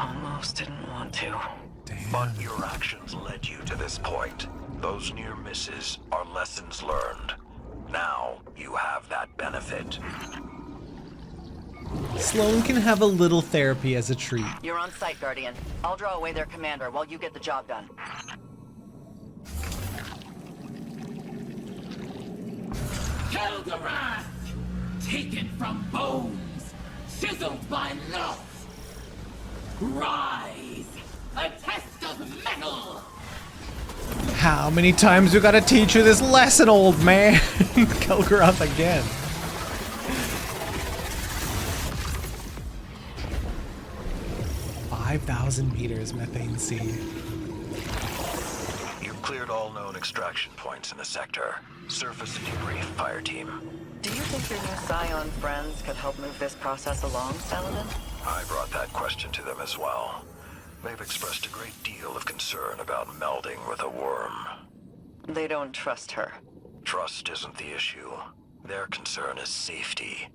Almost didn't want to. Damn. But your actions led you to this point. Those near misses are lessons learned. Now you have that benefit. Sloane can have a little therapy as a treat. You're on site, Guardian. I'll draw away their commander while you get the job done. Kelgoroth, taken from bones, chiseled by love. Rise, a test of metal. How many times we gotta teach you this lesson, old man? Kelgoroth again. "5,000 meters, methane sea." You've cleared all known extraction points in the sector. Surface and debrief, fire team. Do you think your new Scion friends could help move this process along, Saladin? I brought that question to them as well. They've expressed a great deal of concern about melding with a worm. They don't trust her. Trust isn't the issue. Their concern is safety.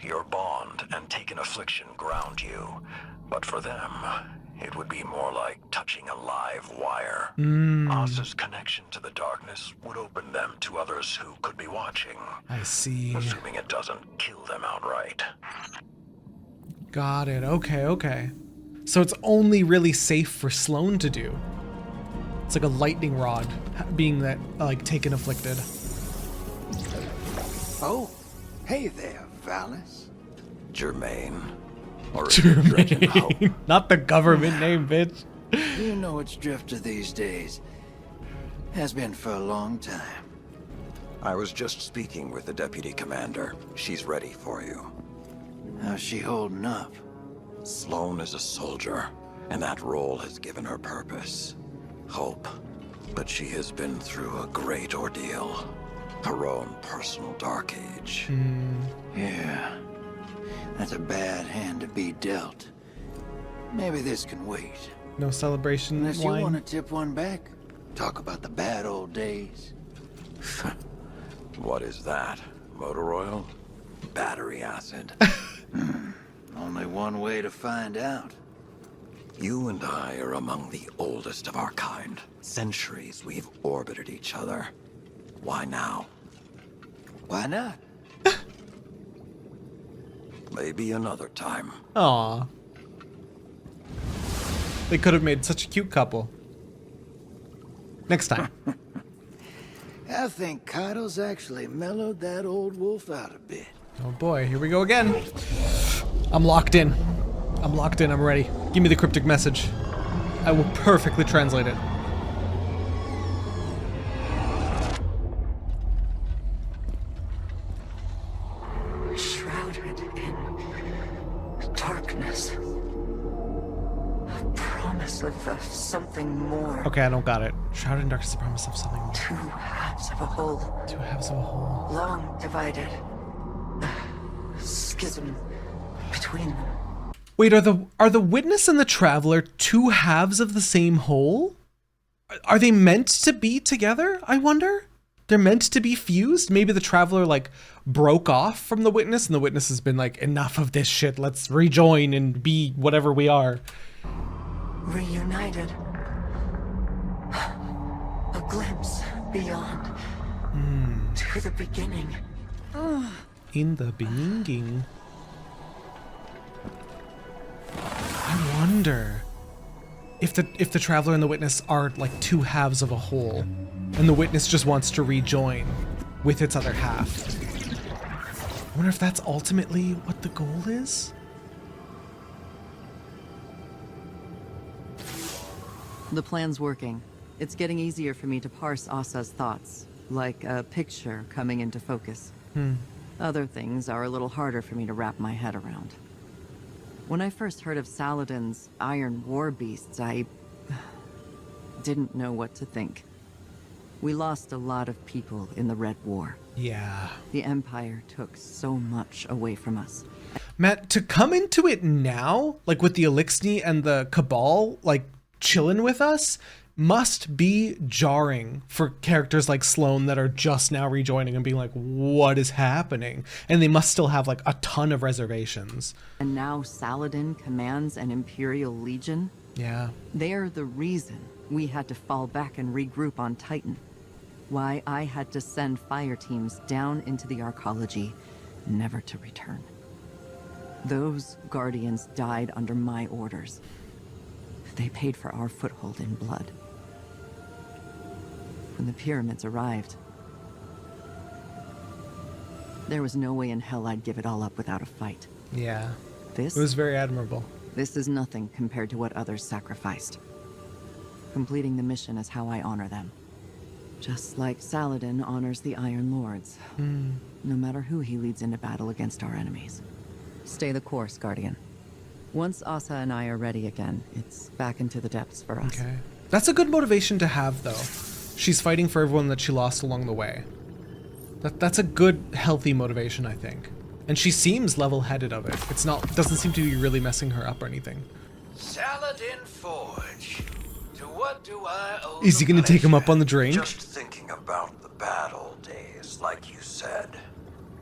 Your bond and taken affliction ground you. But for them, it would be more like touching a live wire. Asa's connection to the darkness would open them to others who could be watching. I see. Assuming it doesn't kill them outright. Got it. Okay, okay. So it's only really safe for Sloane to do. It's like a lightning rod, being that, like, taken afflicted. Oh, hey there, Valis. Germain. Or is it dredging hope? Jermaine. Not the government name, bitch. You know it's Drifter these days. Has been for a long time. I was just speaking with the deputy commander. She's ready for you. How's she holding up? Sloane is a soldier, and that role has given her purpose. Hope. But she has been through a great ordeal. Her own personal dark age. Yeah. That's a bad hand to be dealt. Maybe this can wait. No celebration Unless you wine. want to tip one back. Talk about the bad old days. What is that? Motor oil? Battery acid? Only one way to find out. You and I are among the oldest of our kind. Centuries we've orbited each other. Why now? Why not? Maybe another time. Aw. They could have made such a cute couple. Next time. I think Kaido's actually mellowed that old wolf out a bit. Oh boy, here we go again. I'm locked in. I'm locked in, I'm ready. Give me the cryptic message. I will perfectly translate it. Shrouded in darkness. A promise of something more. Okay, I don't got it. Shrouded in darkness, the promise of something more. Two halves of a whole. Two halves of a whole. Long divided. A schism between them. Wait, are the witness and the traveler two halves of the same whole? Are they meant to be together, I wonder? They're meant to be fused? Maybe the traveler like broke off from the witness and the witness has been like, enough of this shit, let's rejoin and be whatever we are. Reunited. A glimpse beyond. To the beginning. In the beginning. I wonder if the traveler and the witness are like two halves of a whole, and the witness just wants to rejoin with its other half. I wonder if that's ultimately what the goal is? The plan's working. It's getting easier for me to parse Asa's thoughts, like a picture coming into focus. Other things are a little harder for me to wrap my head around. When I first heard of Saladin's Iron War Beasts, I didn't know what to think. We lost a lot of people in the Red War. Yeah. The Empire took so much away from us. Matt, to come into it now, like with the Elixni and the Cabal, like chilling with us, must be jarring for characters like Sloane that are just now rejoining and being like, what is happening? And they must still have like a ton of reservations. And now Saladin commands an Imperial Legion. Yeah. They're the reason we had to fall back and regroup on Titan. Why I had to send fire teams down into the arcology, never to return. Those Guardians died under my orders. They paid for our foothold in blood. When the pyramids arrived, there was no way in hell I'd give it all up without a fight. Yeah. This It was very admirable. This is nothing compared to what others sacrificed. Completing the mission is how I honor them. Just like Saladin honors the Iron Lords. No matter who he leads into battle against our enemies. Stay the course, Guardian. Once Asa and I are ready again, it's back into the depths for us. Okay. That's a good motivation to have, though. She's fighting for everyone that she lost along the way. That's a good, healthy motivation, I think. And she seems level-headed of it. Doesn't seem to be really messing her up or anything. Saladin Forge. To what do I owe? Is he gonna take him up on the drink? Just thinking about the bad old days, like you said.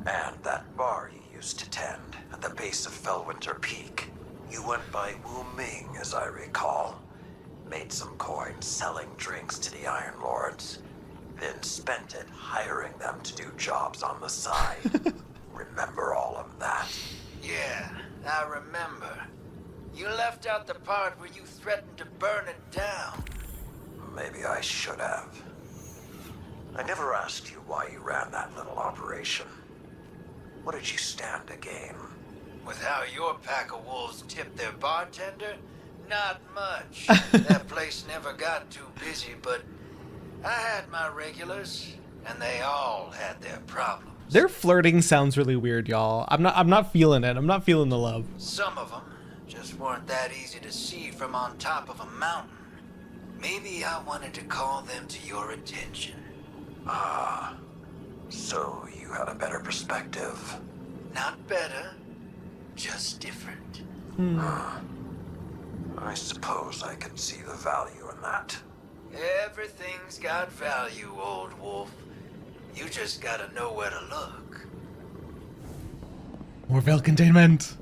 And that bar you used to tend at the base of Fellwinter Peak. You went by Wu Ming, as I recall. Made some coin selling drinks to the Iron Lords. Then spent it hiring them to do jobs on the side. Remember all of that? Yeah, I remember. You left out the part where you threatened to burn it down. Maybe I should have. I never asked you why you ran that little operation. What did you stand to gain? With how your pack of wolves tipped their bartender, not much. That place never got too busy, but I had my regulars, and they all had their problems. Their flirting sounds really weird, y'all. I'm not feeling it. I'm not feeling the love. Some of them just weren't that easy to see from on top of a mountain. Maybe I wanted to call them to your attention. Ah, so you had a better perspective. Not better, just different. I suppose I can see the value in that. Everything's got value, old wolf. You just gotta know where to look. More veil containment.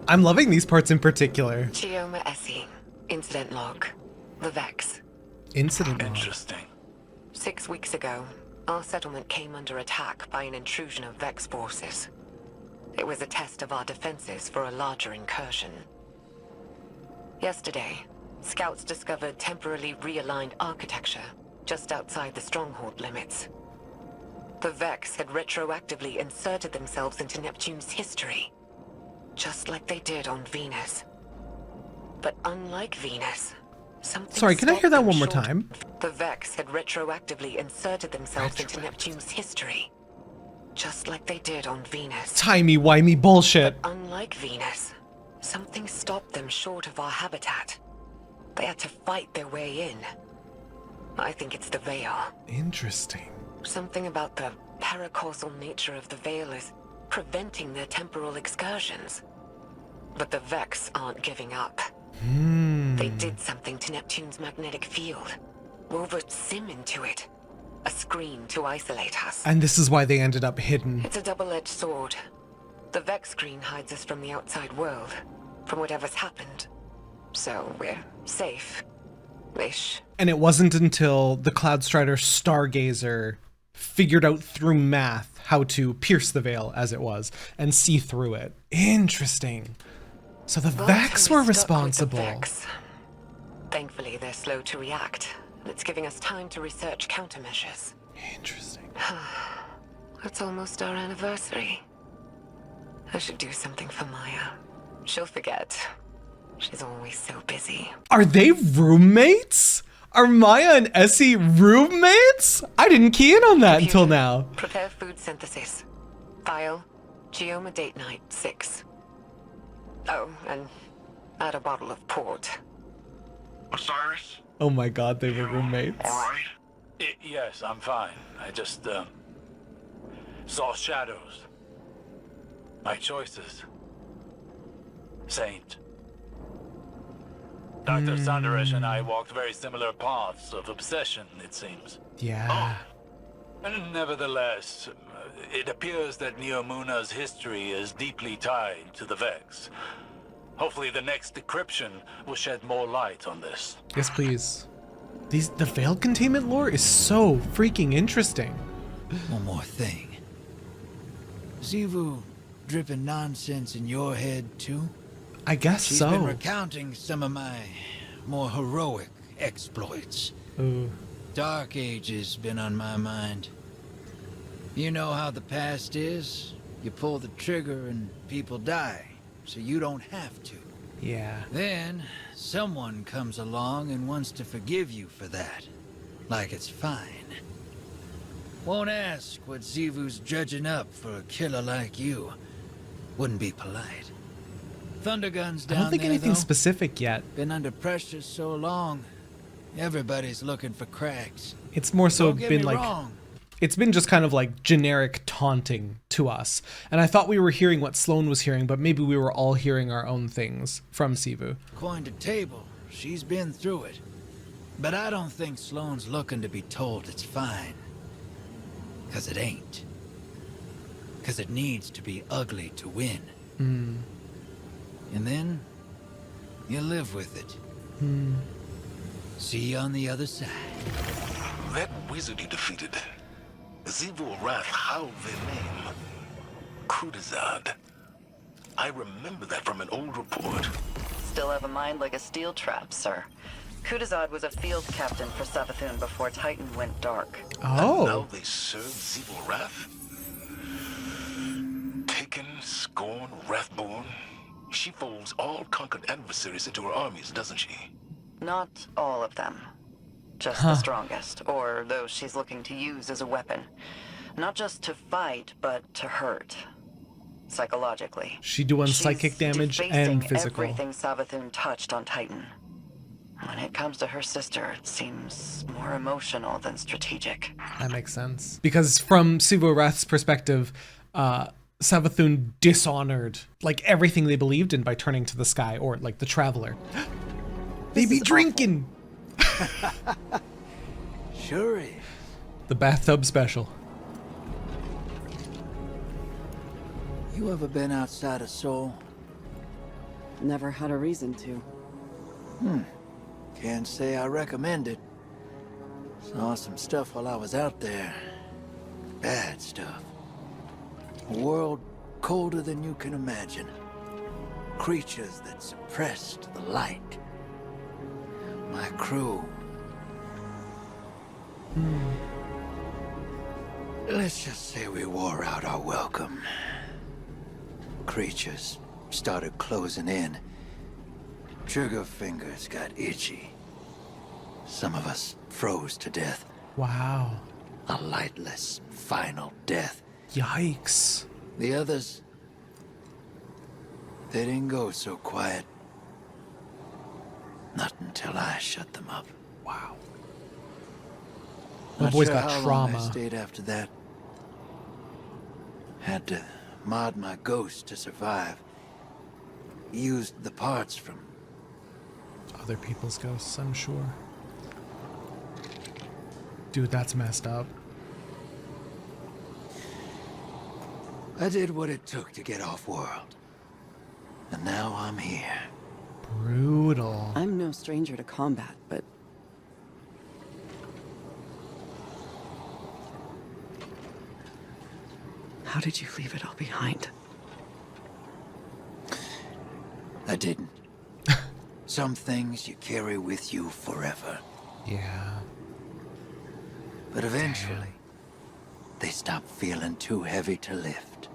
I'm loving these parts in particular. Chioma Essie. Incident log. The Vex. Incident log. Interesting. 6 weeks ago, our settlement came under attack by an intrusion of Vex forces. It was a test of our defenses for a larger incursion. Yesterday, scouts discovered temporarily realigned architecture just outside the stronghold limits. The Vex had retroactively inserted themselves into Neptune's history, just like they did on Venus. But unlike Venus, something Sorry, can I hear that stopped one more them time? The Vex had retroactively inserted themselves into Neptune's history, just like they did on Venus. Timey-wimey bullshit. Unlike Venus, something stopped them short of our habitat. They had to fight their way in. I think it's the Veil. Interesting. Something about the paracausal nature of the Veil is preventing their temporal excursions. But the Vex aren't giving up. They did something to Neptune's magnetic field. Wove a sim into it. A screen to isolate us. And this is why they ended up hidden. It's a double-edged sword. The Vex screen hides us from the outside world, from whatever's happened. So we're safe-ish. And it wasn't until the Cloudstrider Stargazer figured out through math how to pierce the veil, as it was, and see through it. Interesting. So the Vex were responsible. Vex. Thankfully, they're slow to react. It's giving us time to research countermeasures. Interesting. It's almost our anniversary. I should do something for Maya. She'll forget. She's always so busy. Are they roommates? Are Maya and Essie roommates? I didn't key in on that until now. Prepare food synthesis. File, Chioma date night 6. Oh, and add a bottle of port. Osiris? Oh my god, they were roommates. Alright? Yes, I'm fine. I just, saw shadows. My choices. Saint. Dr. Sandaresh and I walked very similar paths of obsession, it seems. Yeah. And nevertheless, it appears that Neomuna's history is deeply tied to the Vex. Hopefully the next decryption will shed more light on this. Yes, please. The veil containment lore is so freaking interesting. One more thing. Xivu dripping nonsense in your head, too? I guess She's so. been recounting some of my more heroic exploits. Ooh. Dark Age's been on my mind. You know how the past is. You pull the trigger and people die, so you don't have to. Yeah. Then, someone comes along and wants to forgive you for that. Like it's fine. Won't ask what Xivu's judging up for a killer like you. Wouldn't be polite. Thundergun's down I don't think there, anything though. specific yet. Been under pressure so long. Everybody's looking for cracks. It's more so Don't get been me like wrong. it's been just kind of like generic taunting to us. And I thought we were hearing what Sloane was hearing, but maybe we were all hearing our own things from Xivu. Coin to table. She's been through it. But I don't think Sloane's looking to be told it's fine. 'Cause it ain't. 'Cause it needs to be ugly to win. And then, you live with it. See you on the other side. That wizard you defeated, Xivu Wrath howled their name. Kudazad. I remember that from an old report. Still have a mind like a steel trap, sir. Kudazad was a field captain for Savathun before Titan went dark. Oh. And now they serve Xivu Wrath? Taken, scorn, Wrathbone She folds all conquered adversaries into her armies, doesn't she? Not all of them. Just the strongest, or those she's looking to use as a weapon. Not just to fight, but to hurt. Psychologically. She doing She's psychic damage defacing and physical. everything Savathun touched on Titan. When it comes to her sister, it seems more emotional than strategic. That makes sense. Because from Sivu Arath's perspective, Savathun dishonored like everything they believed in by turning to the sky, or like the Traveler. They be drinking! Sure is. The bathtub special. You ever been outside of Seoul? Never had a reason to. Can't say I recommend it. Saw some stuff while I was out there. Bad stuff. A world colder than you can imagine. Creatures that suppressed the light. My crew. Let's just say we wore out our welcome. Creatures started closing in. Trigger fingers got itchy. Some of us froze to death. Wow. A lightless, final death. Yikes. The others, they didn't go so quiet. Not until I shut them up. Wow. My Not boy's sure got how long I trauma. stayed after that. Had to mod my ghost to survive. Used the parts from Other people's ghosts, I'm sure. Dude, that's messed up. I did what it took to get off-world. And now I'm here. Brutal. I'm no stranger to combat, but... How did you leave it all behind? I didn't. Some things you carry with you forever. Yeah. But eventually, they stop feeling too heavy to lift.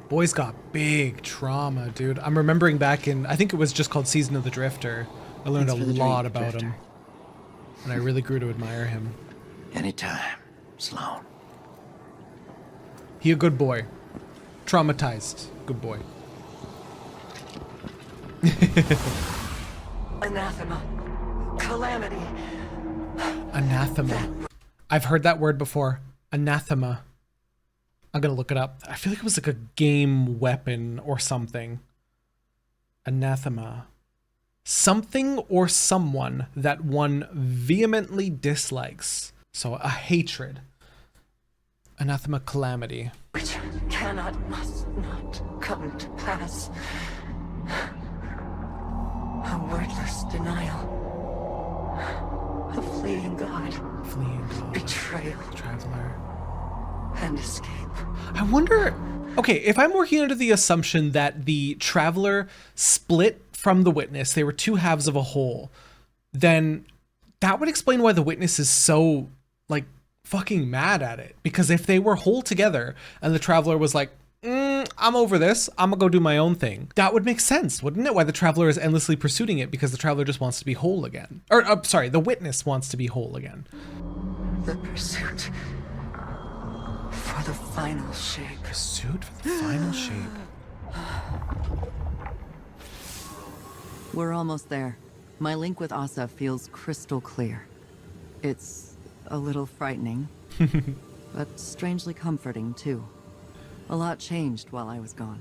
Boy's got big trauma, dude. I'm remembering back in, I think it was just called Season of the Drifter. I learned Thanks a for the lot drink, about Drifter. him. And I really grew to admire him. Anytime, Sloan. He a good boy. Traumatized. Good boy. Anathema. Calamity. Anathema. I've heard that word before. Anathema. I'm gonna look it up. I feel like it was like a game weapon or something. Anathema. Something or someone that one vehemently dislikes. So a hatred. Anathema calamity. Which cannot, must not come to pass. A wordless denial. A fleeing God. Fleeing God. Betrayal. Traveler. And escape. I wonder, okay, if I'm working under the assumption that the Traveler split from the Witness, they were two halves of a whole, then that would explain why the Witness is so, like, fucking mad at it. Because if they were whole together and the Traveler was like, I'm over this, I'm gonna go do my own thing, that would make sense, wouldn't it? Why the Traveler is endlessly pursuing it, because the Traveler just wants to be whole again. Or, sorry, the Witness wants to be whole again. The pursuit for the final shape. Pursuit for the final shape. We're almost there. My link with Asa feels crystal clear. It's a little frightening, but strangely comforting too. A lot changed while I was gone.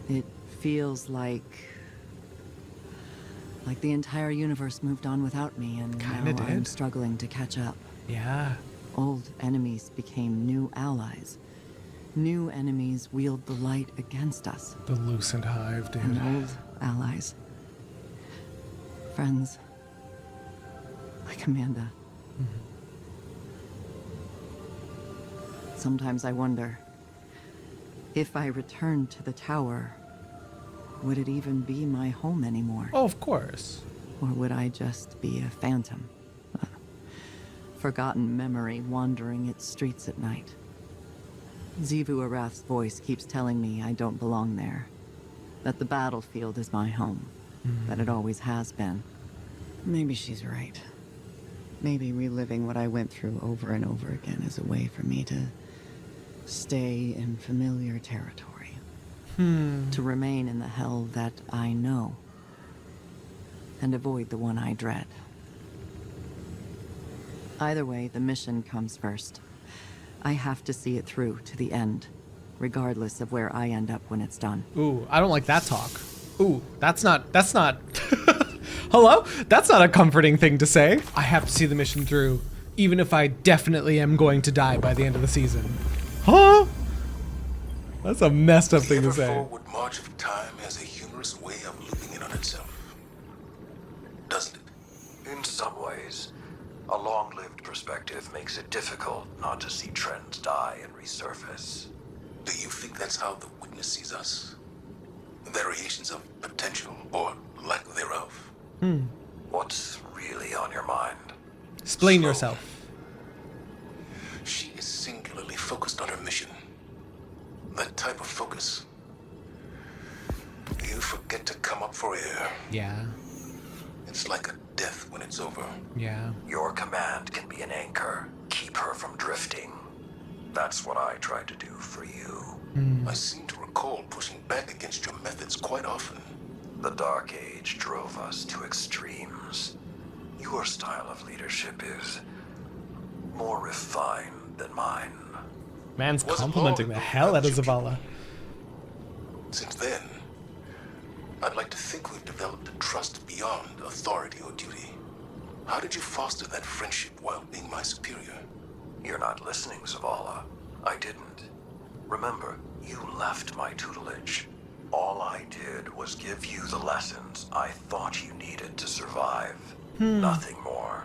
It feels like the entire universe moved on without me, and Kinda now I'm did. struggling to catch up. Yeah. Old enemies became new allies. New enemies wield the light against us. The Lucent Hive, dude. And old allies. Friends. Like Amanda. Sometimes I wonder, if I returned to the tower, would it even be my home anymore? Oh, of course. Or would I just be a phantom? A forgotten memory wandering its streets at night. Xivu Arath's voice keeps telling me I don't belong there. That the battlefield is my home. That it always has been. Maybe she's right. Maybe reliving what I went through over and over again is a way for me to stay in familiar territory. To remain in the hell that I know. And avoid the one I dread. Either way, the mission comes first. I have to see it through to the end, regardless of where I end up when it's done. Ooh, I don't like that talk. Ooh, that's not, hello? That's not a comforting thing to say. I have to see the mission through, even if I definitely am going to die by the end of the season. Huh? That's a messed up thing to say. The forward march of time has a humorous way of looping in on itself, doesn't it? In some ways, a long-lived perspective makes it difficult not to see trends die and resurface. Do you think that's how the Witness sees us? Variations of potential, or lack thereof? What's really on your mind? Explain yourself. She is singularly focused on her mission. That type of focus. You forget to come up for air. Yeah. It's like a death when it's over. Yeah. Your command can be an anchor. Keep her from drifting. That's what I try to do for you. I seem to recall pushing back against your methods quite often. The Dark Age drove us to extremes. Your style of leadership is more refined than mine. Man's complimenting the hell out of Zavala. Since then, I'd like to think we've developed a trust beyond authority or duty. How did you foster that friendship while being my superior? You're not listening, Zavala. I didn't. Remember, you left my tutelage. All I did was give you the lessons I thought you needed to survive. Nothing more.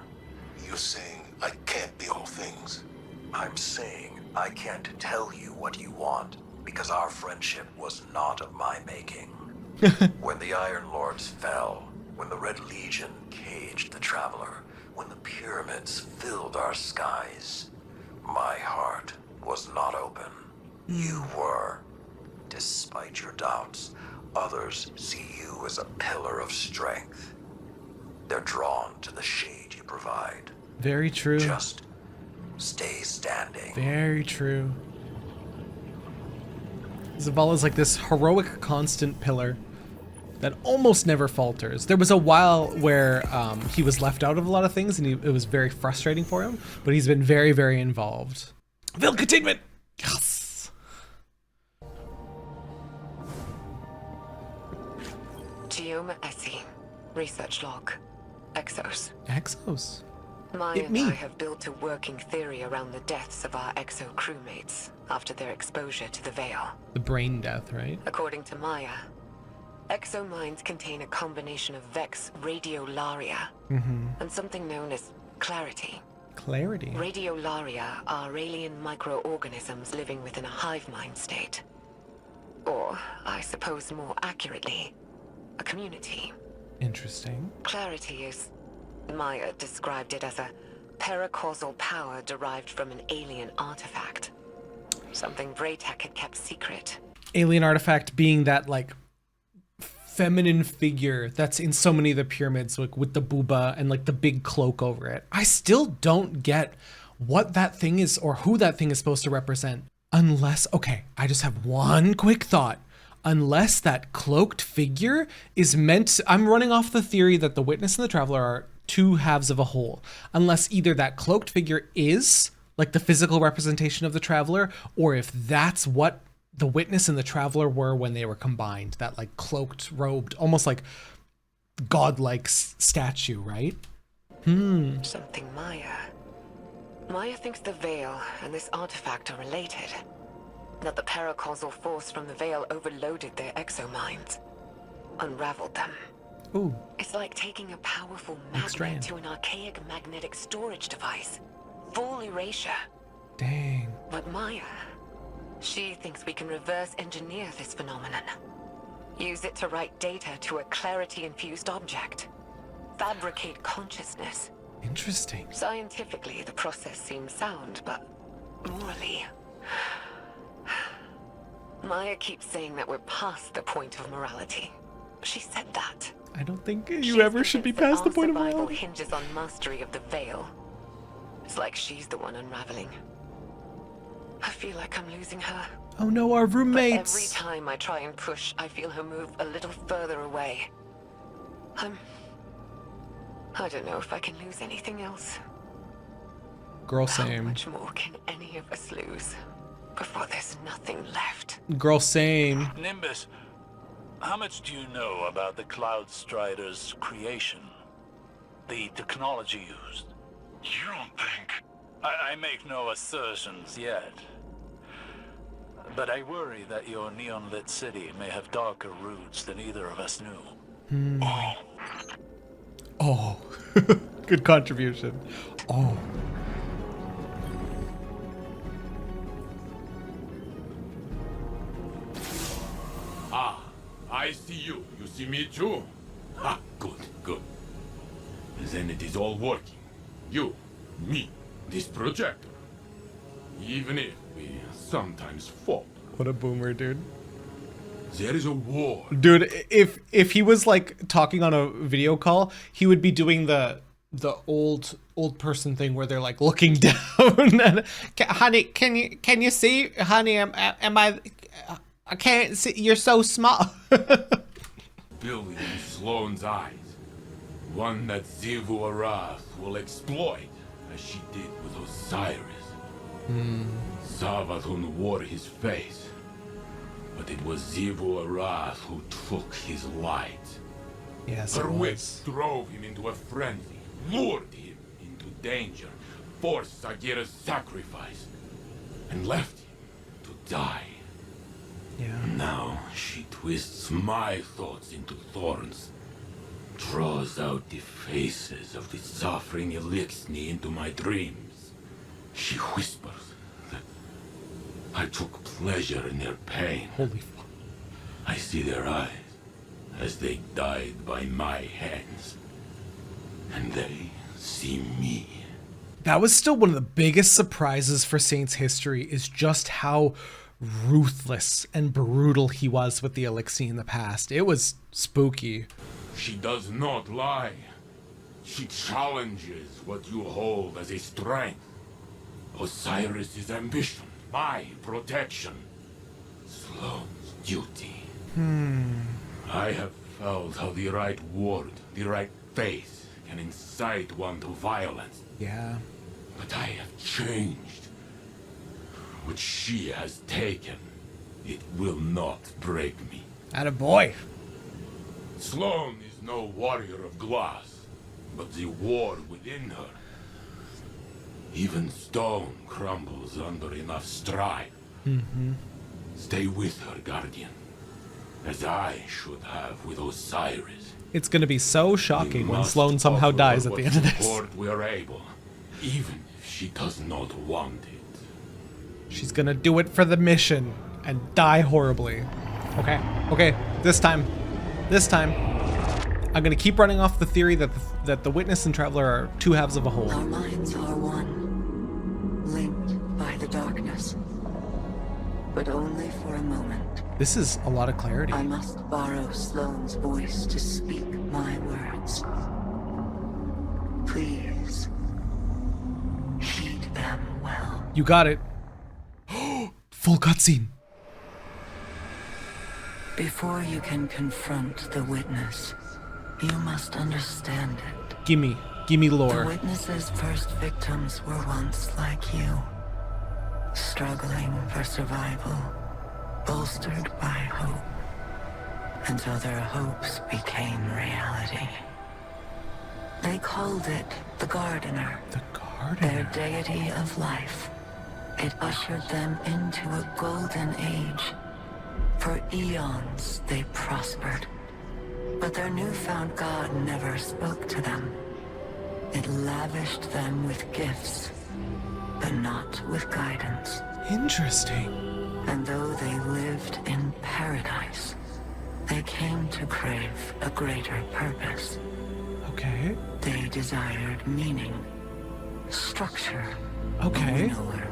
You're saying I can't be all things? I'm saying I can't tell you what you want, because our friendship was not of my making. When the Iron Lords fell, when the Red Legion caged the Traveler, when the pyramids filled our skies, my heart was not open. You were. Despite your doubts, others see you as a pillar of strength. They're drawn to the shade you provide. Very true. Just stay standing. Very true. Zavala's like this heroic constant pillar that almost never falters. There was a while where he was left out of a lot of things and it was very frustrating for him, but he's been very, very involved. Vil containment! Yes! Chioma Essie. Research log. Exos. Exos? Maya and I have built a working theory around the deaths of our Exo crewmates after their exposure to the Veil. The brain death, right? According to Maya, Exo minds contain a combination of Vex radiolaria and something known as clarity. Clarity? Radiolaria are alien microorganisms living within a hive mind state. Or, I suppose more accurately, a community. Interesting. Clarity is, Maya described it as a paracausal power derived from an alien artifact. Something Braytech had kept secret. Alien artifact being that, like, feminine figure that's in so many of the pyramids, like with the booba and like the big cloak over it. I still don't get what that thing is or who that thing is supposed to represent. Unless, okay, I just have one quick thought. Unless that cloaked figure is meant to, I'm running off the theory that the Witness and the Traveler are two halves of a whole. Unless either that cloaked figure is like the physical representation of the Traveler, or if that's what the Witness and the Traveler were when they were combined. That like cloaked, robed, almost like godlike statue, right? Something Maya. Maya thinks the Veil and this artifact are related. That the paracausal force from the Veil overloaded their exominds. Unraveled them. Ooh. It's like taking a powerful magnet to an archaic magnetic storage device. Full erasure. Dang. But Maya, she thinks we can reverse engineer this phenomenon. Use it to write data to a clarity-infused object. Fabricate consciousness. Interesting. Scientifically, the process seems sound, but morally... Maya keeps saying that we're past the point of morality. She said that. I don't think you ever should be past the point of Our survival morality. hinges on mastery of the veil. It's like she's the one unraveling. I feel like I'm losing her. Oh no, our But roommates. every time I try and push, I feel her move a little further away. I don't know if I can lose anything else. Girl, How same. much more can any of us lose before there's nothing left? Girl, same. Nimbus, how much do you know about the Cloud Strider's creation? The technology used? You don't think... I make no assertions yet. But I worry that your neon-lit city may have darker roots than either of us knew. Oh. Good contribution. Oh. Ah, I see you. You see me too? Ha, good, good. Then it is all working. You, me, this projector. Even if we sometimes fall. What a boomer, dude. There is a war. Dude, if he was like talking on a video call, he would be doing the old person thing where they're like looking down. And, honey, can you see? Honey, am I can't see. You're so small. Building in Sloane's eyes. One that Zivu Arath will exploit, as she did with Osiris. Savathun wore his face, but it was Zivu Arath who took his light. Yes, Her it wit was. drove him into a frenzy, lured him into danger, forced Sagira's sacrifice, and left him to die. Yeah. Now she twists my thoughts into thorns, draws out the faces of the suffering Elixni into my dreams. She whispers that I took pleasure in their pain. Holy fuck. I see their eyes as they died by my hands, and they see me. That was still one of the biggest surprises for Saints history, is just how ruthless and brutal he was with the Elixir in the past. It was spooky. She does not lie. She challenges what you hold as a strength. Osiris's ambition, my protection, Sloane's duty. I have felt how the right word, the right face can incite one to violence. Yeah. But I have changed. Which she has taken, it will not break me. Attaboy. Sloane is no warrior of glass, but the war within her. Even stone crumbles under enough strife. Stay with her, Guardian, as I should have with Osiris. It's gonna be so shocking We when must Sloane somehow offer dies her at the what end of this. support we are able, even if she does not want it. She's gonna do it for the mission and die horribly. Okay, this time, I'm gonna keep running off the theory that the Witness and Traveler are two halves of a whole. Our minds are one, linked by the darkness, but only for a moment. This is a lot of clarity. I must borrow Sloane's voice to speak my words. Please, heed them well. You got it. Full cutscene. Before you can confront the Witness, you must understand it. Gimme The lore. Witness's first victims were once like you, struggling for survival, bolstered by hope, until their hopes became reality. They called it the Gardener, The their Gardener. deity of life. It ushered them into a golden age. For eons they prospered, but their newfound god never spoke to them. It lavished them with gifts, but not with guidance. Interesting. And though they lived in paradise, they came to crave a greater purpose. Okay. They desired meaning, structure, Okay. and more.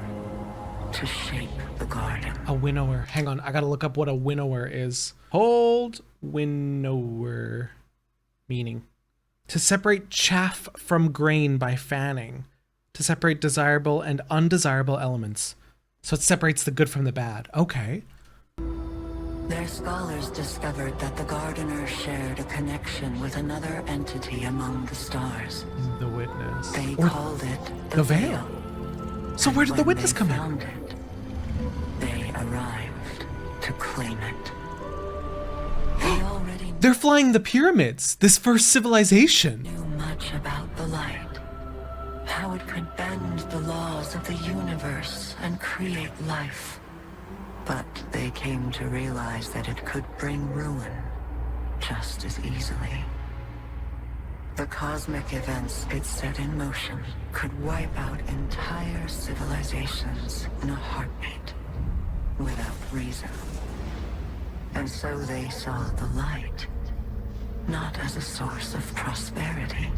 to shape the garden. A winnower. Hang on, I gotta look up what a winnower is. Hold winnower. Meaning. To separate chaff from grain by fanning. To separate desirable and undesirable elements. So it separates the good from the bad. Okay. Their scholars discovered that the gardener shared a connection with another entity among the stars. The witness. They Or called it the veil. So where did the witness come in? It, they arrived to claim it. They already They're flying the pyramids. This first civilization. knew much about the light. How it could bend the laws of the universe and create life. But they came to realize that it could bring ruin just as easily. The cosmic events it set in motion could wipe out entire civilizations in a heartbeat, without reason. And so they saw the light, not as a source of prosperity,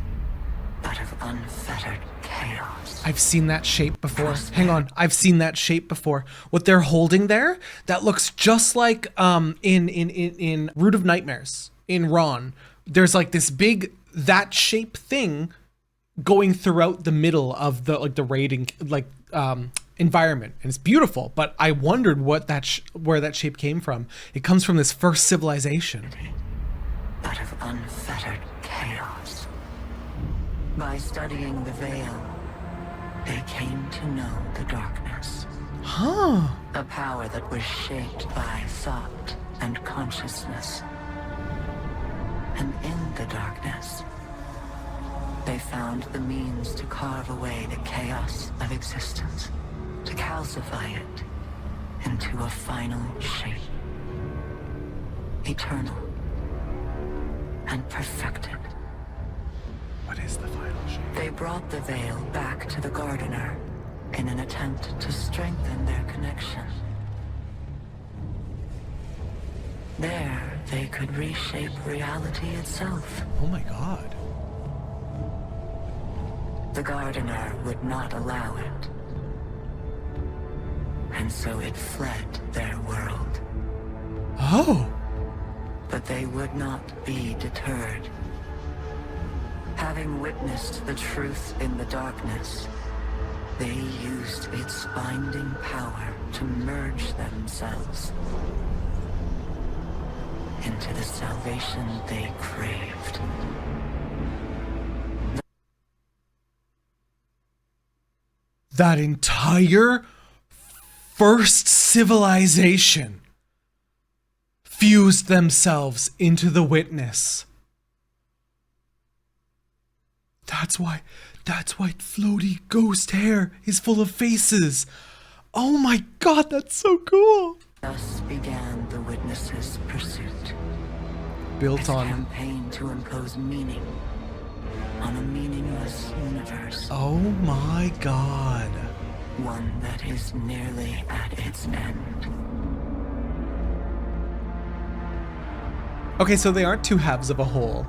but of unfettered chaos. I've seen that shape before. Hang on, I've seen that shape before. What they're holding there, that looks just like in Root of Nightmares in Ron. There's like this big that shape thing going throughout the middle of the like the raiding environment, and it's beautiful. But I wondered what where that shape came from. It comes from this first civilization. But of unfettered chaos. By studying the veil, they came to know the darkness. Huh. A power that was shaped by thought and consciousness. And in the darkness, they found the means to carve away the chaos of existence, to calcify it into a final shape. Eternal and perfected. What is the final shape? They brought the veil back to the gardener in an attempt to strengthen their connection. There, they could reshape reality itself. Oh my god. The gardener would not allow it. And so it fled their world. Oh. But they would not be deterred. Having witnessed the truth in the darkness, they used its binding power to merge themselves into the salvation they craved. That entire first civilization fused themselves into the witness. That's why floaty ghost hair is full of faces. Oh my god, that's so cool. Thus began the witness's pursuit. Built on a campaign to impose meaning on a meaningless universe. Oh my god. One that is nearly at its end. Okay, so they aren't two halves of a whole.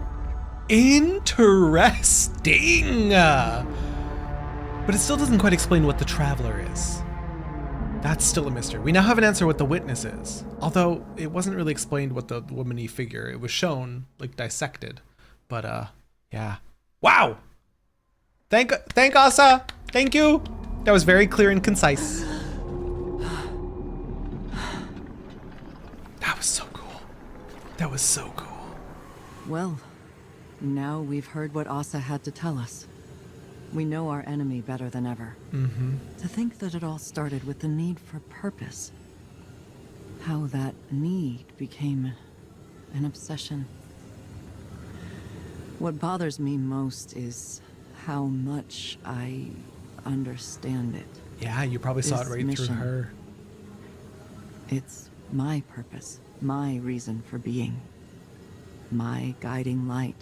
Interesting! But it still doesn't quite explain what the Traveler is. That's still a mystery. We now have an answer what the Witness is. Although, it wasn't really explained what the womany figure. It was shown, like, dissected. But, yeah. Wow! Thank Asa! Thank you! That was very clear and concise. That was so cool. That was so cool. Well, now we've heard what Asa had to tell us. We know our enemy better than ever. Mm-hmm. To think that it all started with the need for purpose. How that need became an obsession. What bothers me most is how much I understand it. Yeah, you probably saw it right mission. through her. It's my purpose, my reason for being, my guiding light.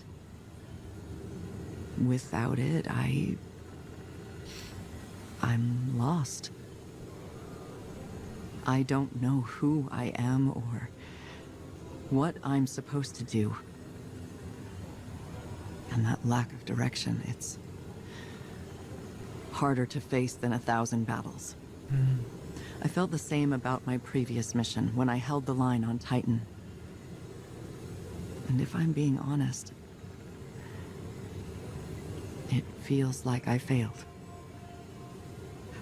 Without it, I'm lost. I don't know who I am or what I'm supposed to do. And that lack of direction, it's harder to face than 1,000 battles. I felt the same about my previous mission when I held the line on Titan. And if I'm being honest, it feels like I failed.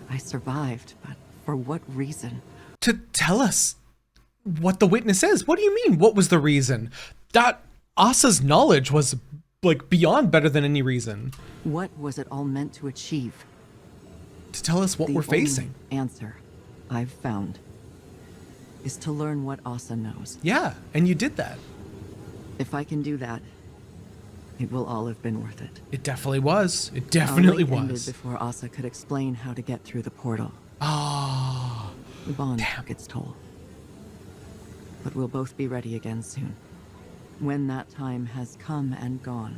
I survived, but for what reason? To tell us what the witness is. What do you mean? What was the reason? That Asa's knowledge was like beyond better than any reason. What was it all meant to achieve? To tell us what we're facing. The answer I've found is to learn what Asa knows. Yeah, and you did that. If I can do that, it will all have been worth it. It definitely was. It definitely Our wait ended was. before Asa could explain how to get through the portal. Ah. The bond took its toll. But we'll both be ready again soon. When that time has come and gone,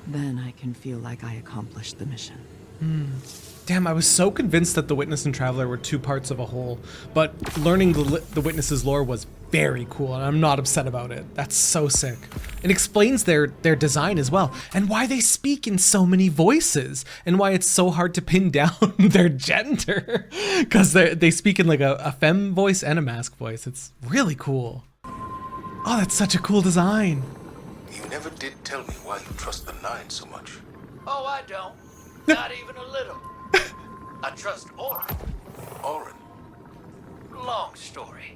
then I can feel like I accomplished the mission. Damn, I was so convinced that the Witness and Traveler were two parts of a whole, but learning the Witness's lore was very cool, and I'm not upset about it. That's so sick. It explains their design as well, and why they speak in so many voices, and why it's so hard to pin down their gender, because they speak in like a femme voice and a mask voice. It's really cool. Oh, that's such a cool design. You never did tell me why you trust the Nine so much. Oh, I don't. Not even a little. I trust Orin. Orin? Long story.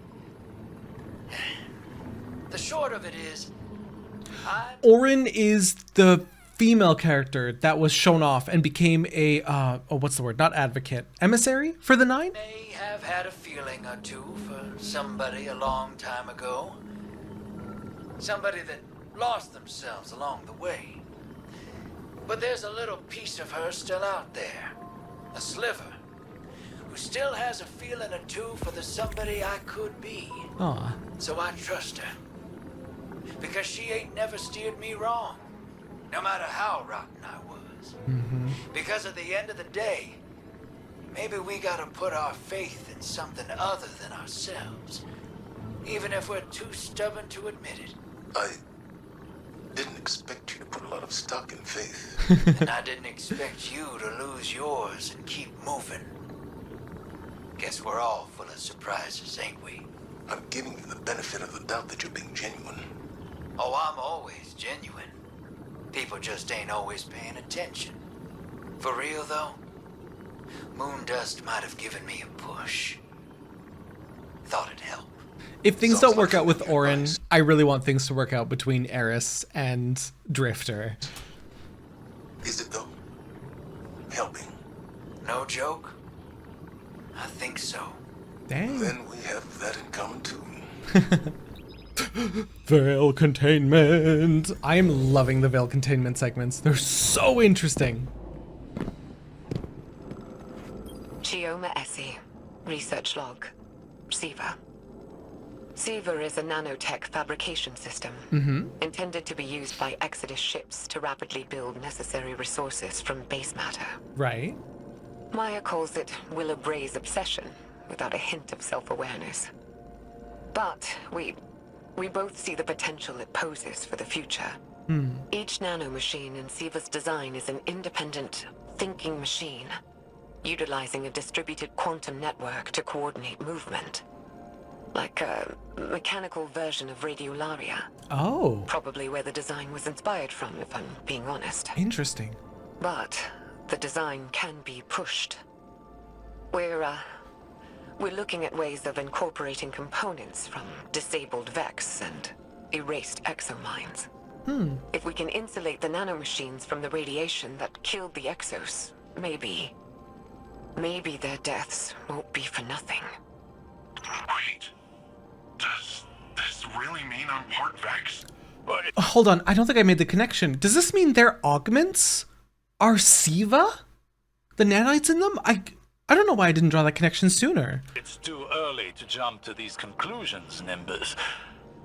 The short of it is, Orin is the female character that was shown off and became a, what's the word? Not advocate. Emissary for the Nine? may have had a feeling or two for somebody a long time ago. Somebody that lost themselves along the way. But there's a little piece of her still out there. A sliver. Who still has a feeling or two for the somebody I could be. Aw. So I trust her. Because she ain't never steered me wrong. No matter how rotten I was. Because at the end of the day, maybe we gotta put our faith in something other than ourselves. Even if we're too stubborn to admit it. I didn't expect you to put a lot of stock in faith. And I didn't expect you to lose yours and keep moving. Guess we're all full of surprises, ain't we? I'm giving you the benefit of the doubt that you're being genuine. Oh, I'm always genuine. People just ain't always paying attention. For real, though, Moondust might have given me a push. Thought it'd help. If things don't work out with Orin, I really want things to work out between Eris and Drifter. Is it though? Helping? No joke? I think so. Dang. Then we have that in common too. Veil containment. I am loving the veil containment segments. They're so interesting. Chioma Essie, research log. Siva. Siva is a nanotech fabrication system intended to be used by Exodus ships to rapidly build necessary resources from base matter. Right. Maya calls it Willa Bray's obsession, without a hint of self-awareness. But we both see the potential it poses for the future. Each nanomachine in Siva's design is an independent, thinking machine, utilizing a distributed quantum network to coordinate movement. Like a mechanical version of Radiolaria. Oh. Probably where the design was inspired from, if I'm being honest. Interesting. But the design can be pushed. We're looking at ways of incorporating components from disabled Vex and erased exominds. If we can insulate the nanomachines from the radiation that killed the Exos, maybe their deaths won't be for nothing. Wait. Does this really mean I'm part Vex? Hold on, I don't think I made the connection. Does this mean their augments are Siva? The nanites in them? I don't know why I didn't draw that connection sooner. It's too early to jump to these conclusions, Nimbus.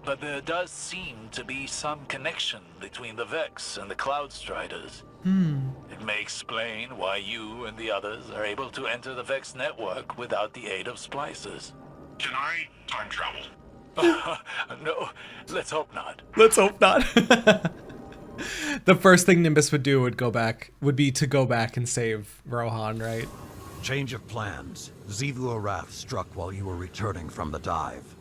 But there does seem to be some connection between the Vex and the Cloud Striders. It may explain why you and the others are able to enter the Vex network without the aid of splicers. Can I time travel? No, let's hope not. Let's hope not. The first thing Nimbus would do would be to go back and save Rohan, right? Change of plans. Xivu Arath struck while you were returning from the dive.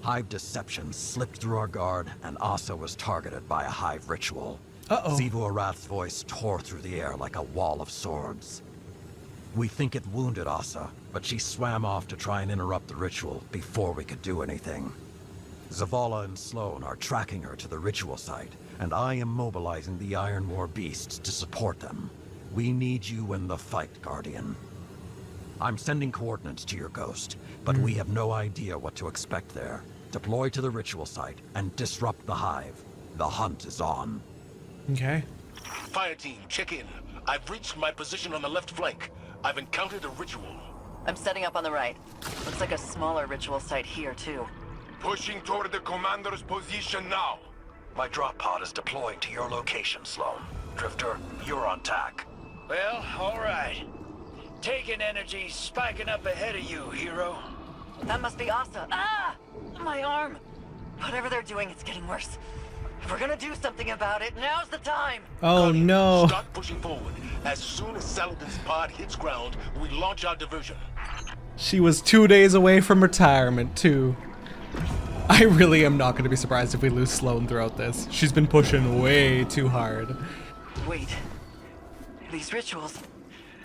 Hive deception slipped through our guard, and Asa was targeted by a Hive ritual. Xivu Arath's voice tore through the air like a wall of swords. We think it wounded Asa, but she swam off to try and interrupt the ritual before we could do anything. Zavala and Sloan are tracking her to the ritual site, and I am mobilizing the Iron War beasts to support them. We need you in the fight, Guardian. I'm sending coordinates to your ghost, but we have no idea what to expect there. Deploy to the ritual site and disrupt the Hive. The hunt is on. Okay. Fire team, check in. I've reached my position on the left flank. I've encountered a ritual. I'm setting up on the right. Looks like a smaller ritual site here, too. Pushing toward the commander's position now. My drop pod is deploying to your location, Sloan. Drifter, you're on tack. Well, all right. Taking energy, spiking up ahead of you, hero. That must be Asa. Ah! My arm! Whatever they're doing, it's getting worse. If we're gonna do something about it, now's the time! Oh no. Start pushing forward. As soon as Saladin's pod hits ground, we launch our diversion. She was 2 days away from retirement, too. I really am not going to be surprised if we lose Sloan throughout this. She's been pushing way too hard. Wait. These rituals...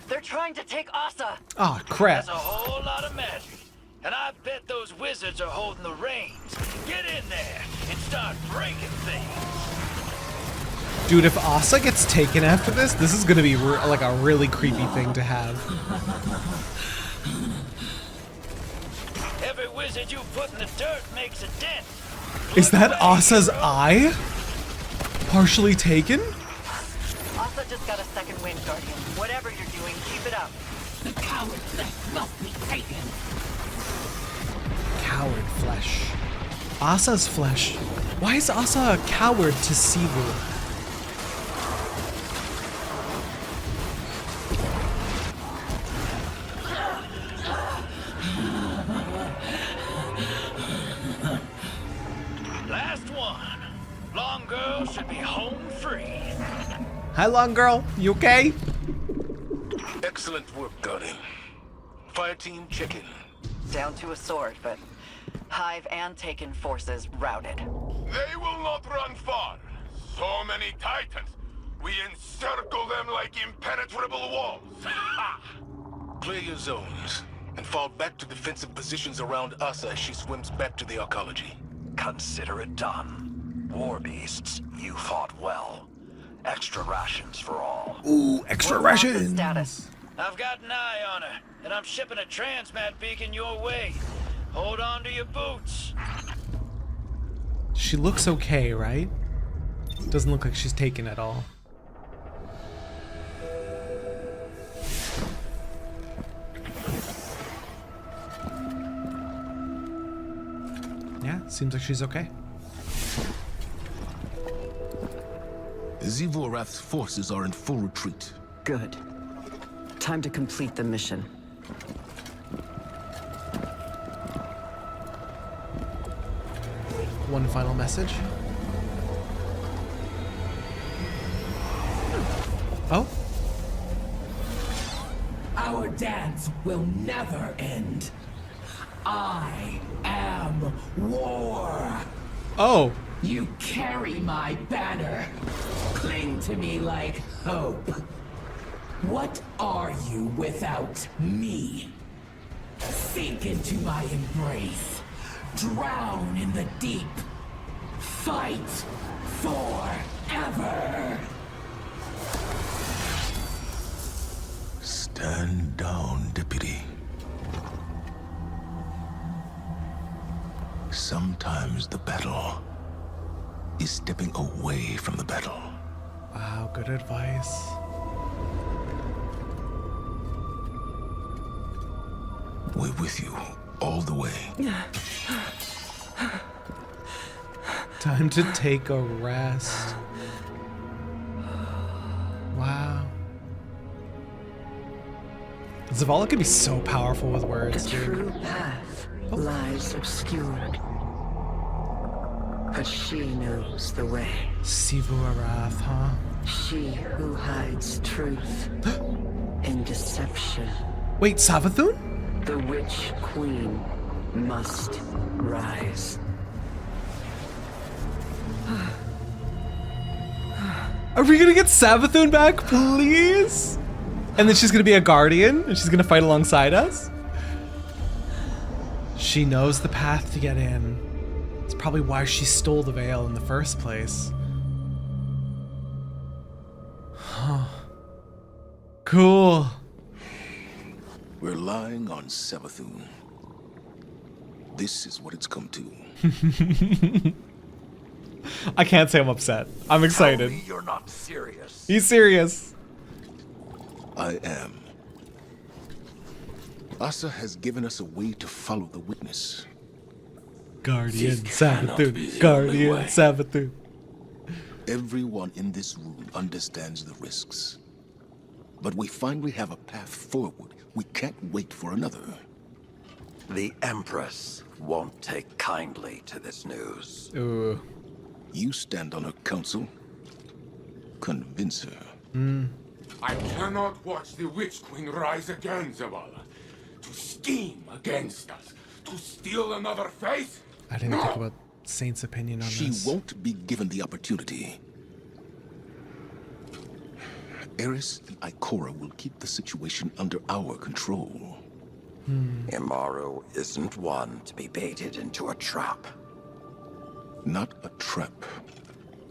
They're trying to take Asa! Oh, crap. That's a whole lot of magic. And I bet those wizards are holding the reins. Get in there and start breaking things. Dude, if Asa gets taken after this is going to be like a really creepy thing to have. Every wizard you put in the dirt makes a dent. Is that Asa's eye? Partially taken? Asa just got a second wind, Guardian. Whatever you're doing, keep it up. The coward flesh must be taken. Coward flesh. Asa's flesh. Why is Asa a coward to Xivu? Last one. Long girl should be home free. Hi, long girl. You okay? Excellent work, Guardian. Fire team, check in. Down to a sword, but Hive and Taken forces routed. They will not run far. So many Titans. We encircle them like impenetrable walls. Clear your zones and fall back to defensive positions around Asa as she swims back to the arcology. Consider it done. War beasts, you fought well. Extra rations for all. Ooh, extra rations. Status. I've got an eye on her, and I'm shipping a transmat beacon your way. Hold on to your boots. She looks okay, right? Doesn't look like she's taken at all. Yeah, seems like she's okay. Xivu Arath's forces are in full retreat. Good. Time to complete the mission. One final message. Oh? Our dance will never end. I am war. Oh. You carry my banner. Cling to me like hope. What are you without me? Sink into my embrace. Drown in the deep. Fight forever. Stand down, Deputy. Sometimes the battle is stepping away from the battle. Wow, good advice. We're with you all the way. Time to take a rest. Wow. Zavala could be so powerful with words, The dude. true path lies obscured. But she knows the way. Xivu Arath, huh? She who hides truth in deception. Wait, Savathun? The Witch Queen must rise. Are we gonna get Savathun back, please? And then she's gonna be a guardian, and she's gonna fight alongside us? She knows the path to get in. It's probably why she stole the veil in the first place. Huh. Cool. We're lying on Savathun. This is what it's come to. I can't say I'm upset. I'm excited. Tell me you're not serious. He's serious. I am. Asa has given us a way to follow the witness. Guardian This cannot be Savathun. the Guardian only way. Savathun. Everyone in this room understands the risks. But we finally have a path forward. We can't wait for another. The Empress won't take kindly to this news. Ooh. You stand on her counsel. Convince her. I cannot watch the Witch Queen rise again, Zavala. To scheme against us. To steal another face? I didn't think about Saint's opinion on She this. won't be given the opportunity. Eris and Ikora will keep the situation under our control. Imaru isn't one to be baited into a trap. Not a trap.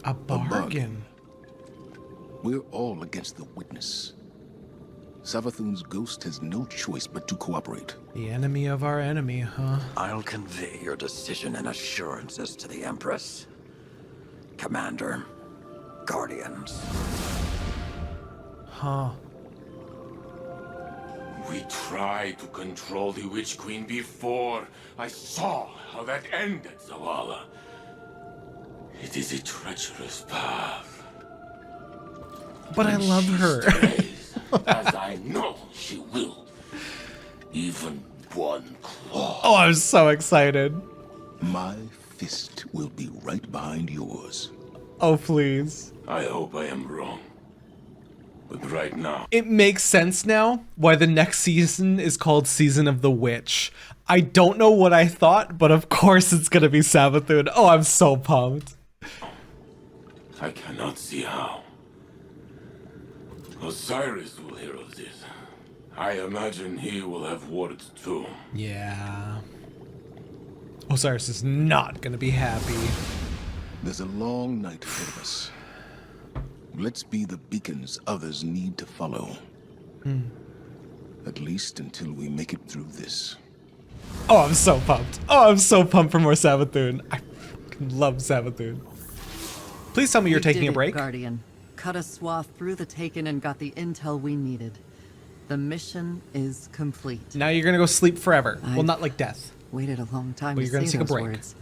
A bargain. We're all against the witness. Savathun's ghost has no choice but to cooperate. The enemy of our enemy, huh? I'll convey your decision and assurances to the Empress. Commander, Guardians. Huh. We tried to control the Witch Queen before. I saw how that ended, Zavala. It is a treacherous path. But I love her. Strays, as I know she will. Even one claw. Oh, I'm so excited. My fist will be right behind yours. Oh, please. I hope I am wrong. But right now, It makes sense now why the next season is called Season of the Witch. I don't know what I thought, but of course it's gonna be Savathun. Oh, I'm so pumped. I cannot see how. Osiris will hear of this. I imagine he will have words too. Yeah. Osiris is not gonna be happy. There's a long night ahead of us. Let's be the beacons others need to follow. At least until we make it through this. Oh, I'm so pumped. Oh, I'm so pumped for more Savathun. I fucking love Savathun. Please tell me you're We taking did a it, break. Guardian. Cut a swath through the Taken and got the intel we needed. The mission is complete. Now you're gonna go sleep forever. Well, I've not like death. Waited a long time Well, to you're gonna say take a those break. words.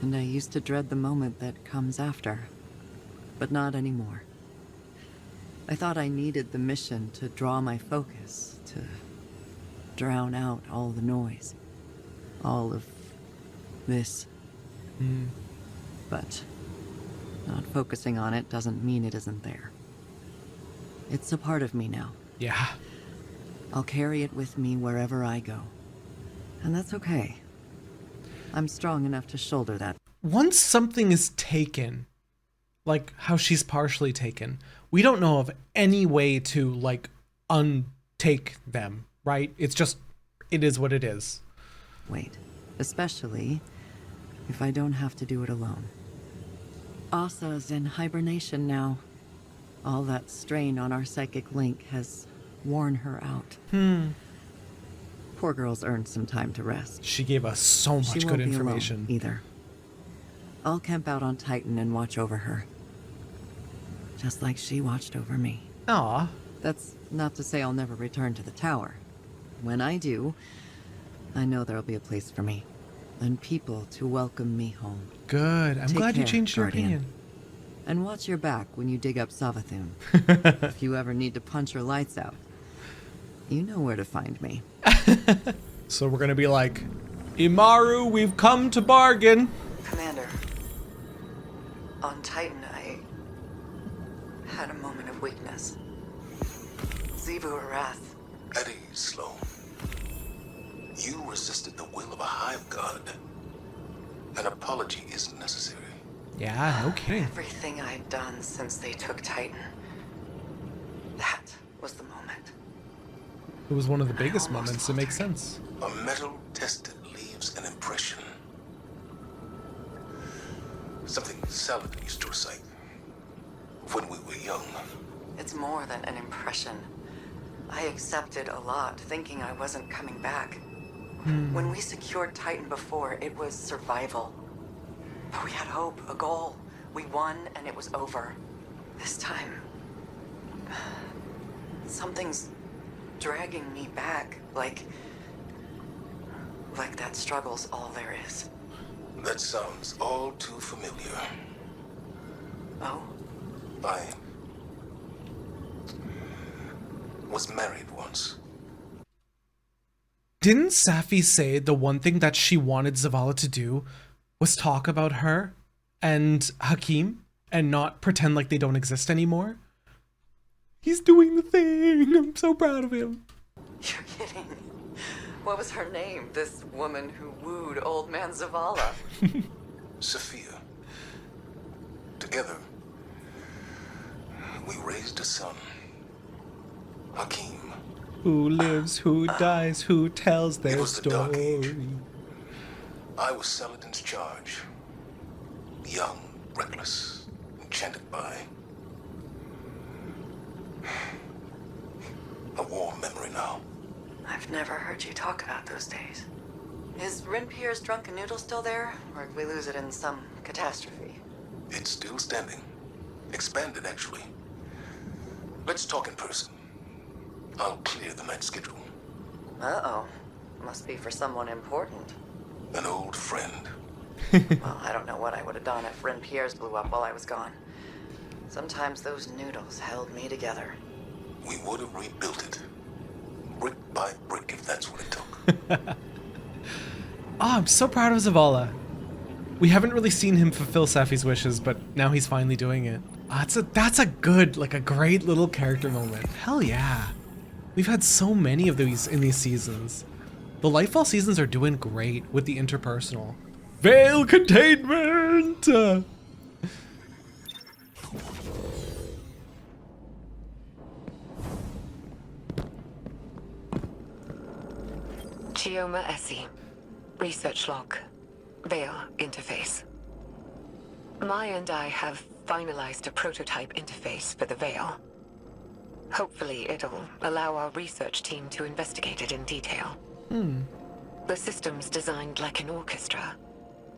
And I used to dread the moment that comes after. But not anymore. I thought I needed the mission to draw my focus, to drown out all the noise. All of this. But not focusing on it doesn't mean it isn't there. It's a part of me now. Yeah. I'll carry it with me wherever I go. And that's okay. I'm strong enough to shoulder that. Once something is taken, like how she's partially taken, we don't know of any way to like untake them, right? It's just, it is what it is. Wait, especially if I don't have to do it alone. Asa's in hibernation now. All that strain on our psychic link has worn her out. Poor girl's earned some time to rest. She gave us so much She good won't be information. alone either. I'll camp out on Titan and watch over her. Just like she watched over me. Aw. That's not to say I'll never return to the tower. When I do, I know there'll be a place for me. And people to welcome me home. Good. I'm Take glad you care, changed your Guardian. opinion. And watch your back when you dig up Savathun. If you ever need to punch her lights out, you know where to find me. So we're gonna be like, Imaru, we've come to bargain. Commander, on Titan I had a moment of weakness. Zivu Arath. At ease, Sloan. You resisted the will of a hive god. An apology isn't necessary. Yeah, no kidding. Everything I'd done since they took Titan. That was the moment. It was one of the biggest moments. It makes sense. A metal tested leaves an impression. Something Saladin used to recite when we were young. It's more than an impression. I accepted a lot, thinking I wasn't coming back. When we secured Titan before, it was survival. But we had hope, a goal. We won, and it was over. This time, something's dragging me back, like that struggle's all there is. That sounds all too familiar. Oh? I was married once. Didn't Safi say the one thing that she wanted Zavala to do was talk about her and Hakim and not pretend like they don't exist anymore? He's doing the thing. I'm so proud of him. You're kidding. What was her name, this woman who wooed old man Zavala? Sophia. Together, we raised a son. Hakim. Who lives, who dies, who tells their It was the Dark Age. story. I was Saladin's charge. Young, reckless, enchanted by a warm memory now. I've never heard you talk about those days. Is Renpier's drunken noodle still there, or did we lose it in some catastrophe? It's still standing. Expanded, actually. Let's talk in person. I'll clear the night schedule. Uh-oh. Must be for someone important. An old friend. Well, I don't know what I would have done if Renpier's blew up while I was gone. Sometimes those noodles held me together. We would have rebuilt it. Brick by brick, if that's what it took. Oh, I'm so proud of Zavala. We haven't really seen him fulfill Safi's wishes, but now he's finally doing it. That's a good, like a great little character moment. Hell yeah. We've had so many of these in these seasons. The Lightfall seasons are doing great with the interpersonal. Veil containment! Chioma Essie. Research log. Veil interface. Maya and I have finalized a prototype interface for the Veil. Hopefully it'll allow our research team to investigate it in detail. The system's designed like an orchestra,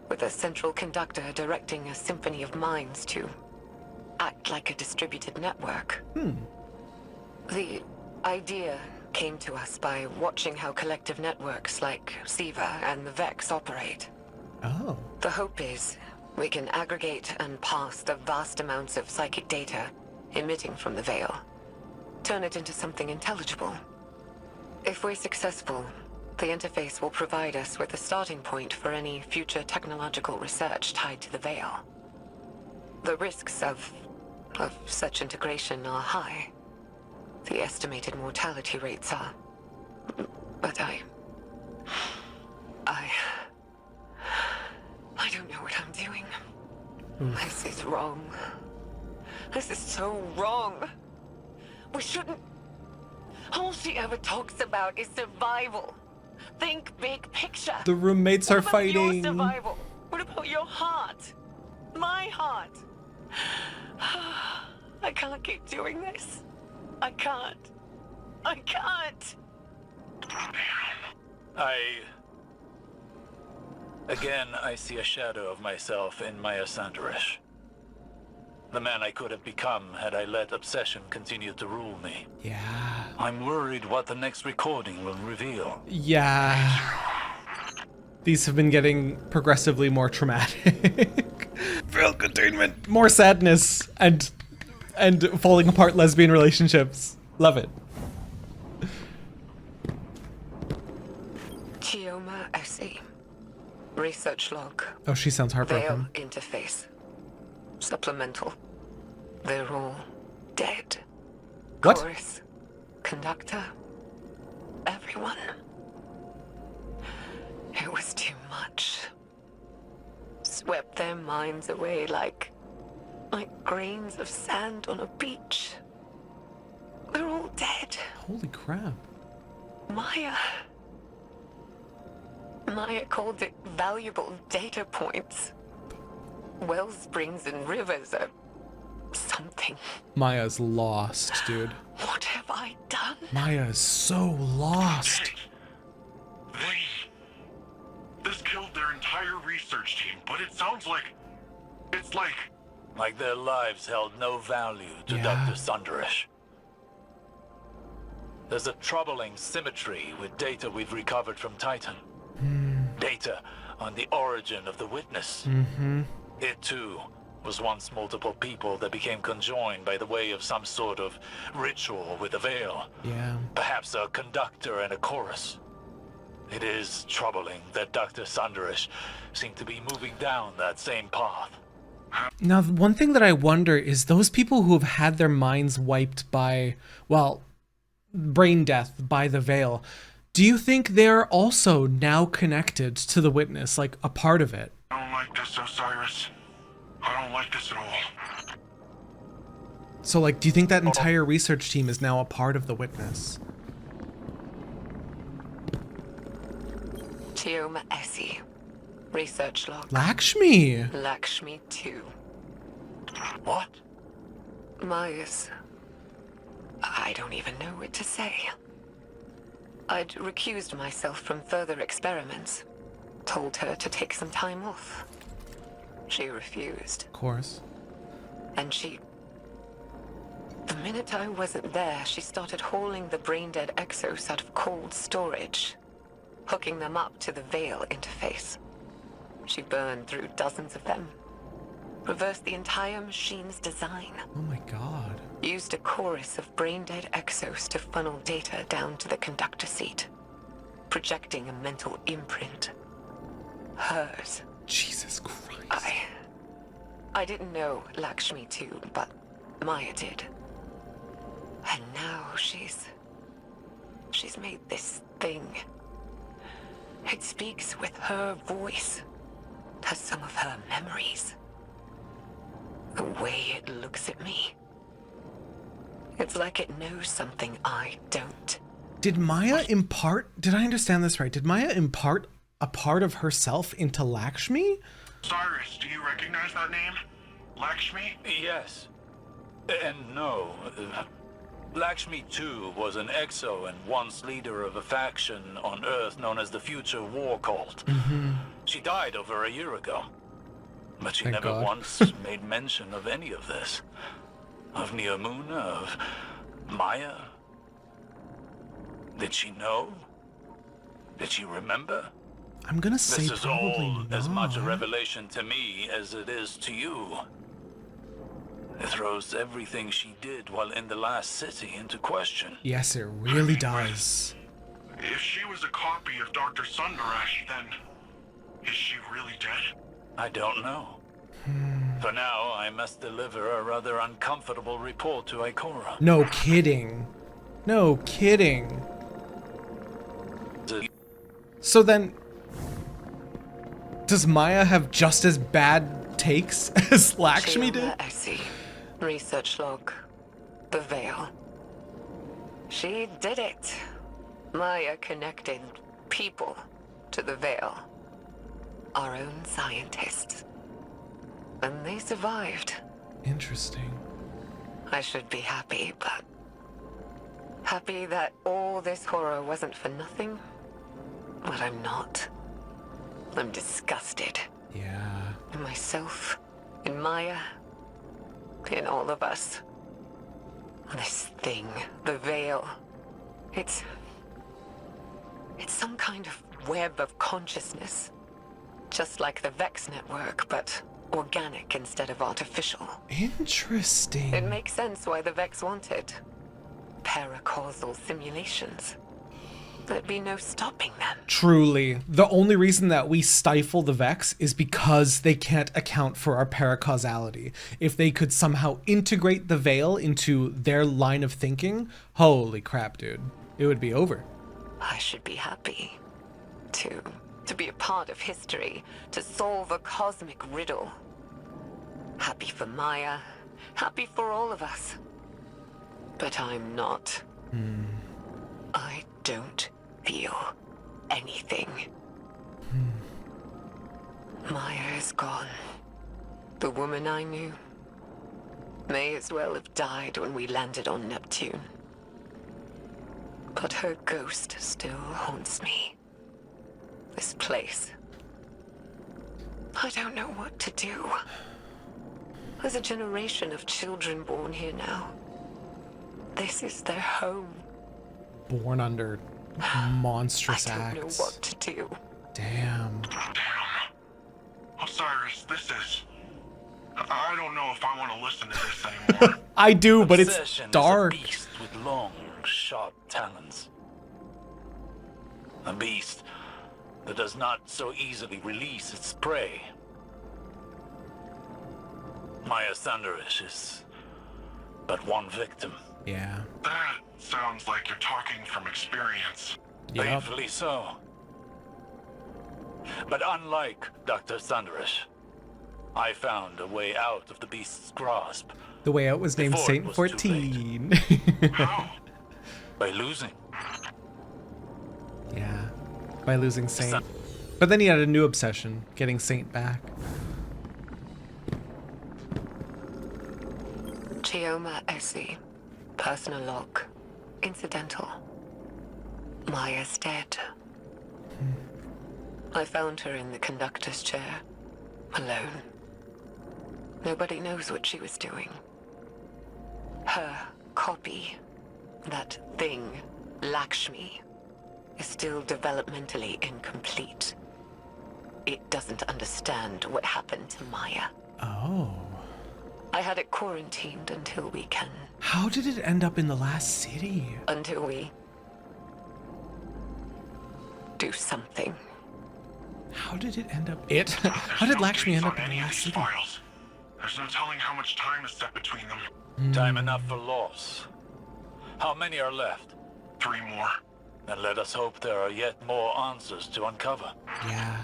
with a central conductor directing a symphony of minds to act like a distributed network. The idea came to us by watching how collective networks like SIVA and the Vex operate. Oh. The hope is we can aggregate and parse the vast amounts of psychic data emitting from the Veil, turn it into something intelligible. If we're successful, the interface will provide us with a starting point for any future technological research tied to the Veil. The risks of such integration are high. The estimated mortality rates are... But I don't know what I'm doing. This is wrong. This is so wrong. We shouldn't... All she ever talks about is survival. Think big picture. The roommates are What about fighting. your survival? What about your heart? My heart? I can't keep doing this. I can't. I can't. Again, I see a shadow of myself in Maya Sandarish. The man I could have become had I let obsession continue to rule me. Yeah. I'm worried what the next recording will reveal. Yeah. These have been getting progressively more traumatic. Veil containment. More sadness and falling apart lesbian relationships. Love it. Chioma Essie. Research log. Oh, she sounds heartbroken. Veil interface. Supplemental. They're all dead. What? Chorus. Conductor. Everyone. everyone. It was too much. Swept their minds away like grains of sand on a beach. They're all dead. Holy crap. Maya called it valuable data points. Wellsprings and rivers are something. Maya's lost, dude. What have I done? Maya is so lost. This killed their entire research team, but it sounds like... It's like their lives held no value to Dr. Sunderish. There's a troubling symmetry with data we've recovered from Titan. Data on the origin of the witness. It too was once multiple people that became conjoined by the way of some sort of ritual with a veil. Yeah. Perhaps a conductor and a chorus. It is troubling that Dr. Sunderish seemed to be moving down that same path. Now, one thing that I wonder is those people who have had their minds wiped by, well, brain death by the veil, do you think they're also now connected to the witness, like a part of it? I don't like this, Osiris. I don't like this at all. So, like, do you think that entire research team is now a part of the witness? Chioma Essie. Research log. Lakshmi! Lakshmi 2. What? Maya's... I don't even know what to say. I'd recused myself from further experiments. Told her to take some time off. She refused. Of course. And the minute I wasn't there, she started hauling the brain-dead exos out of cold storage, hooking them up to the Veil interface. She burned through dozens of them, reversed the entire machine's design. Oh my god. Used a chorus of brain-dead exos to funnel data down to the conductor seat, projecting a mental imprint. Hers. Jesus Christ. I didn't know Lakshmi too, but Maya did. And now she's made this thing. It speaks with her voice. Has some of her memories. The way it looks at me. It's like it knows something I don't. Did Maya impart, did I understand this right? Did Maya impart a part of herself into Lakshmi? Cyrus, do you recognize that name? Lakshmi? Yes. And no. Lakshmi too was an exo and once leader of a faction on Earth known as the Future War Cult. She died over a year ago. But she never once made mention of any of this. Of Neomuna, of Maya. Did she know? Did she remember? I'm gonna say this is probably all not. as much a revelation to me as it is to you. It throws everything she did while in the last city into question. Yes, it really does. If she was a copy of Dr. Sunderish, then is she really dead? I don't know. For now, I must deliver a rather uncomfortable report to Ikora. No kidding. No kidding. So then, does Maya have just as bad takes as Lakshmi did? Chioma Essie. Research log. The Veil. She did it. Maya connected people to the Veil. Our own scientists. And they survived. Interesting. I should be happy, but... happy that all this horror wasn't for nothing? But I'm not. I'm disgusted. Yeah. In myself, in Maya, in all of us. This thing, the Veil, it's some kind of web of consciousness. Just like the Vex network, but organic instead of artificial. Interesting. It makes sense why the Vex wanted paracausal simulations. There'd be no stopping them. Truly. The only reason that we stifle the Vex is because they can't account for our paracausality. If they could somehow integrate the Veil into their line of thinking, holy crap, dude. It would be over. I should be happy. To be a part of history, to solve a cosmic riddle. Happy for Maya, happy for all of us. But I'm not. I don't feel anything. Maya is gone. The woman I knew may as well have died when we landed on Neptune. But her ghost still haunts me. This place. I don't know what to do. There's a generation of children born here now. This is their home. Born under monstrous I don't acts. know what to do. Damn. Osiris, this is... I don't know if I want to listen to this anymore. I do, but it's Obsession dark. Is a beast with long, sharp talons. A beast that does not so easily release its prey. Maya Sandarish is but one victim. Yeah. That sounds like you're talking from experience. Yep. Painfully so. But unlike Dr. Sandarish, I found a way out of the beast's grasp. The way out was named Before it Saint was too 14. How? By losing. Yeah. By losing Saint. But then he had a new obsession, getting Saint back. Chioma Essie. Personal log. Incidental. Maya's dead. I found her in the conductor's chair. Alone. Nobody knows what she was doing. Her copy, that thing, Lakshmi, is still developmentally incomplete. It doesn't understand what happened to Maya. Oh. I had it quarantined until we can... How did it end up in the last city? Until we... do something. How did it end up... How did Lakshmi end up in the last city? Files. There's no telling how much time is set between them. Time enough for loss. How many are left? 3 more. And let us hope there are yet more answers to uncover. Yeah.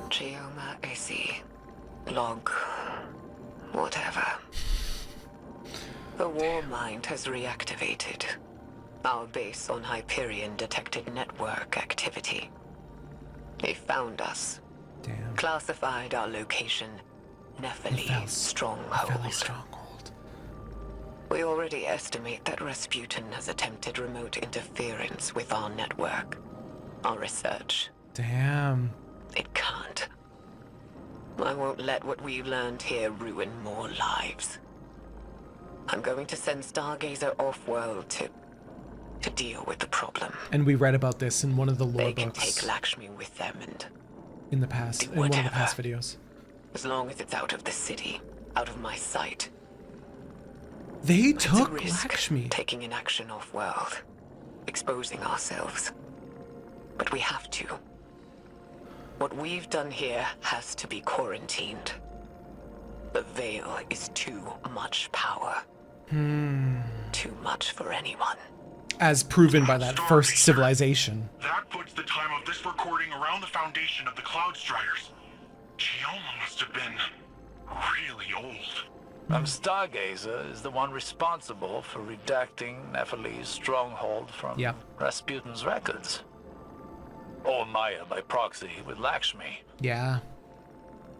Chioma Essie. Log. Whatever. The war mind has reactivated. Our base on Hyperion detected network activity. They found us. Damn. Classified our location. Nephili Stronghold. Nephili Stronghold. We already estimate that Rasputin has attempted remote interference with our network. Our research. Damn. It can't. I won't let what we've learned here ruin more lives. I'm going to send Stargazer off-world to deal with the problem. And we read about this in one of the lore They can books. take Lakshmi with them and In the past, in one of the past videos. as long as it's out of the city, out of my sight. They It's a took risk, Lakshmi. taking an action off-world, exposing ourselves. But we have to. What we've done here has to be quarantined. The Veil is too much power. Too much for anyone. As proven by that first civilization. That puts the time of this recording around the foundation of the Cloud Striders. Chioma must have been really old. Stargazer is the one responsible for redacting Nephili's stronghold from Rasputin's records. Or Maya by proxy with Lakshmi. Yeah.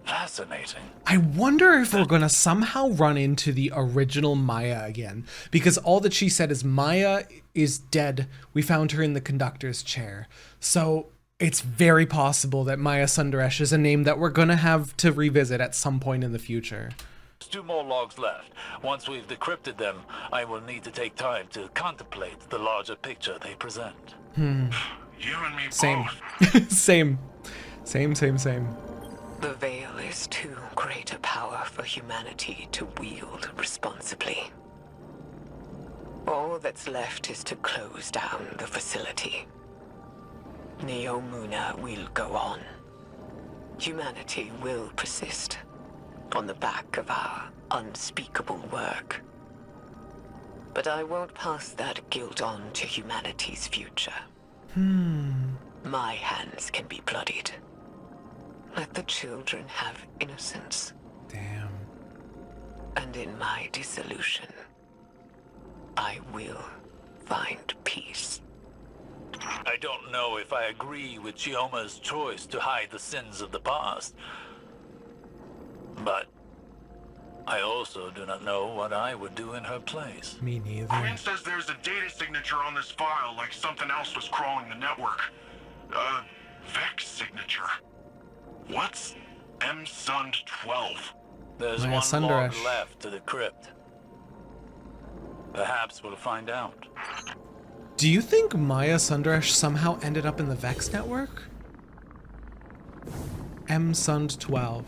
Fascinating. I wonder if we're gonna somehow run into the original Maya again. Because all that she said is Maya is dead. We found her in the conductor's chair. So it's very possible that Maya Sundaresh is a name that we're gonna have to revisit at some point in the future. There's 2 more logs left. Once we've decrypted them, I will need to take time to contemplate the larger picture they present. You and me Same. both. Same. Same. The Veil is too great a power for humanity to wield responsibly. All that's left is to close down the facility. Neomuna will go on. Humanity will persist on the back of our unspeakable work. But I won't pass that guilt on to humanity's future. My hands can be bloodied. Let the children have innocence. Damn. And in my dissolution, I will find peace. I don't know if I agree with Chioma's choice to hide the sins of the past. But I also do not know what I would do in her place. Me neither. Quinn says there's a data signature on this file, like something else was crawling the network. Vex signature. What's M-Sund 12? There's Maya one log Sundaresh. left to decrypt. Perhaps we'll find out. Do you think Maya Sundaresh somehow ended up in the Vex network? M-Sund 12.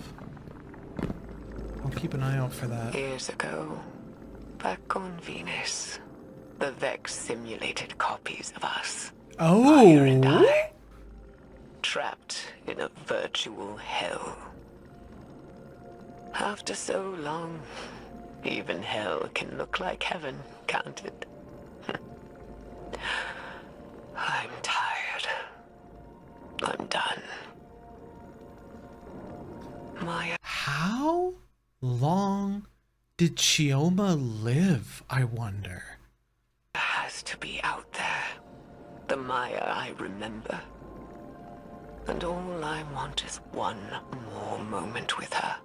I'll keep an eye out for that. Years ago, back on Venus, the Vex simulated copies of us. Maya and Oh! I, trapped in a virtual hell. After so long, even hell can look like heaven, can't it? I'm tired. I'm done. Maya. How long did Chioma live, I wonder? Has to be out there. The Maya I remember. And all I want is one more moment with her.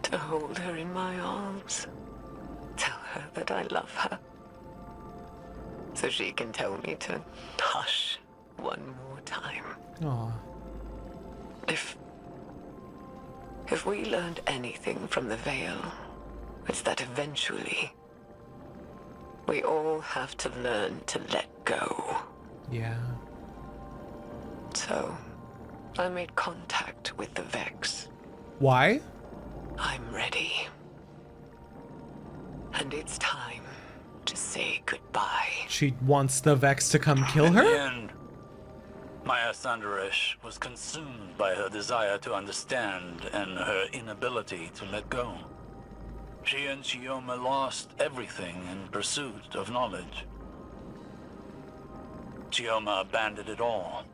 To hold her in my arms. Tell her that I love her. So she can tell me to hush one more time. Aw. If we learned anything from the Veil, it's that eventually we all have to learn to let go. Yeah. So, I made contact with the Vex. Why? I'm ready. And it's time to say goodbye. She wants the Vex to come kill In the her? end, Maya Sundaresh was consumed by her desire to understand and her inability to let go. She and Chioma lost everything in pursuit of knowledge. Chioma abandoned it all,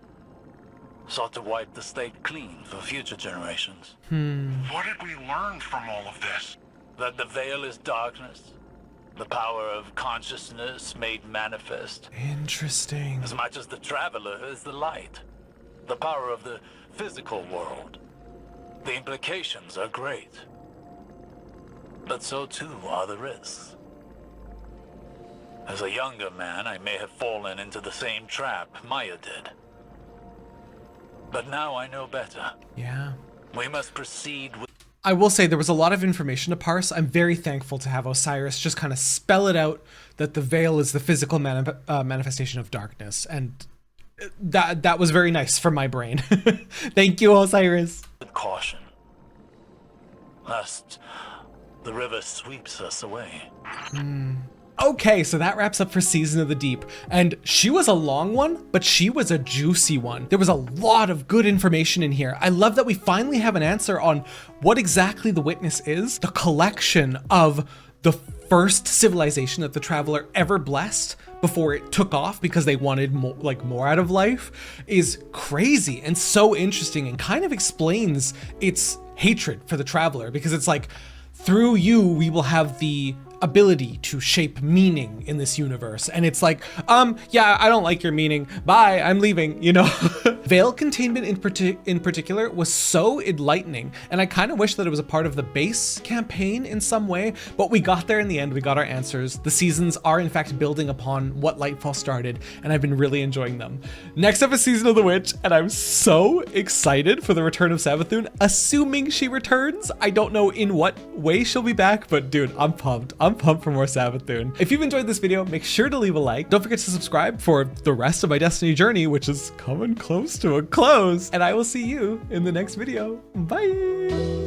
sought to wipe the slate clean for future generations. What did we learn from all of this? That the veil is darkness, the power of consciousness made manifest, Interesting. as much as the traveler is the light, the power of the physical world. The implications are great, but so too are the risks. As a younger man, I may have fallen into the same trap Maya did. But now I know better. Yeah. We must proceed with... I will say there was a lot of information to parse. I'm very thankful to have Osiris just kind of spell it out that the veil is the physical manifestation of darkness. And that was very nice for my brain. Thank you, Osiris. caution, lest the river sweeps us away. Okay, so that wraps up for Season of the Deep. And she was a long one, but she was a juicy one. There was a lot of good information in here. I love that we finally have an answer on what exactly the Witness is. The collection of the first civilization that the Traveler ever blessed before it took off because they wanted more out of life is crazy and so interesting, and kind of explains its hatred for the Traveler, because it's like, through you, we will have the ability to shape meaning in this universe. And it's like, yeah, I don't like your meaning. Bye, I'm leaving, you know? Veil containment in particular was so enlightening. And I kind of wish that it was a part of the base campaign in some way, but we got there in the end. We got our answers. The seasons are in fact building upon what Lightfall started, and I've been really enjoying them. Next up is Season of the Witch, and I'm so excited for the return of Savathun, assuming she returns. I don't know in what way she'll be back, but dude, I'm pumped. I'm pumped for more Savathun. If you've enjoyed this video, make sure to leave a like. Don't forget to subscribe for the rest of my Destiny journey, which is coming close to a close. And I will see you in the next video. Bye.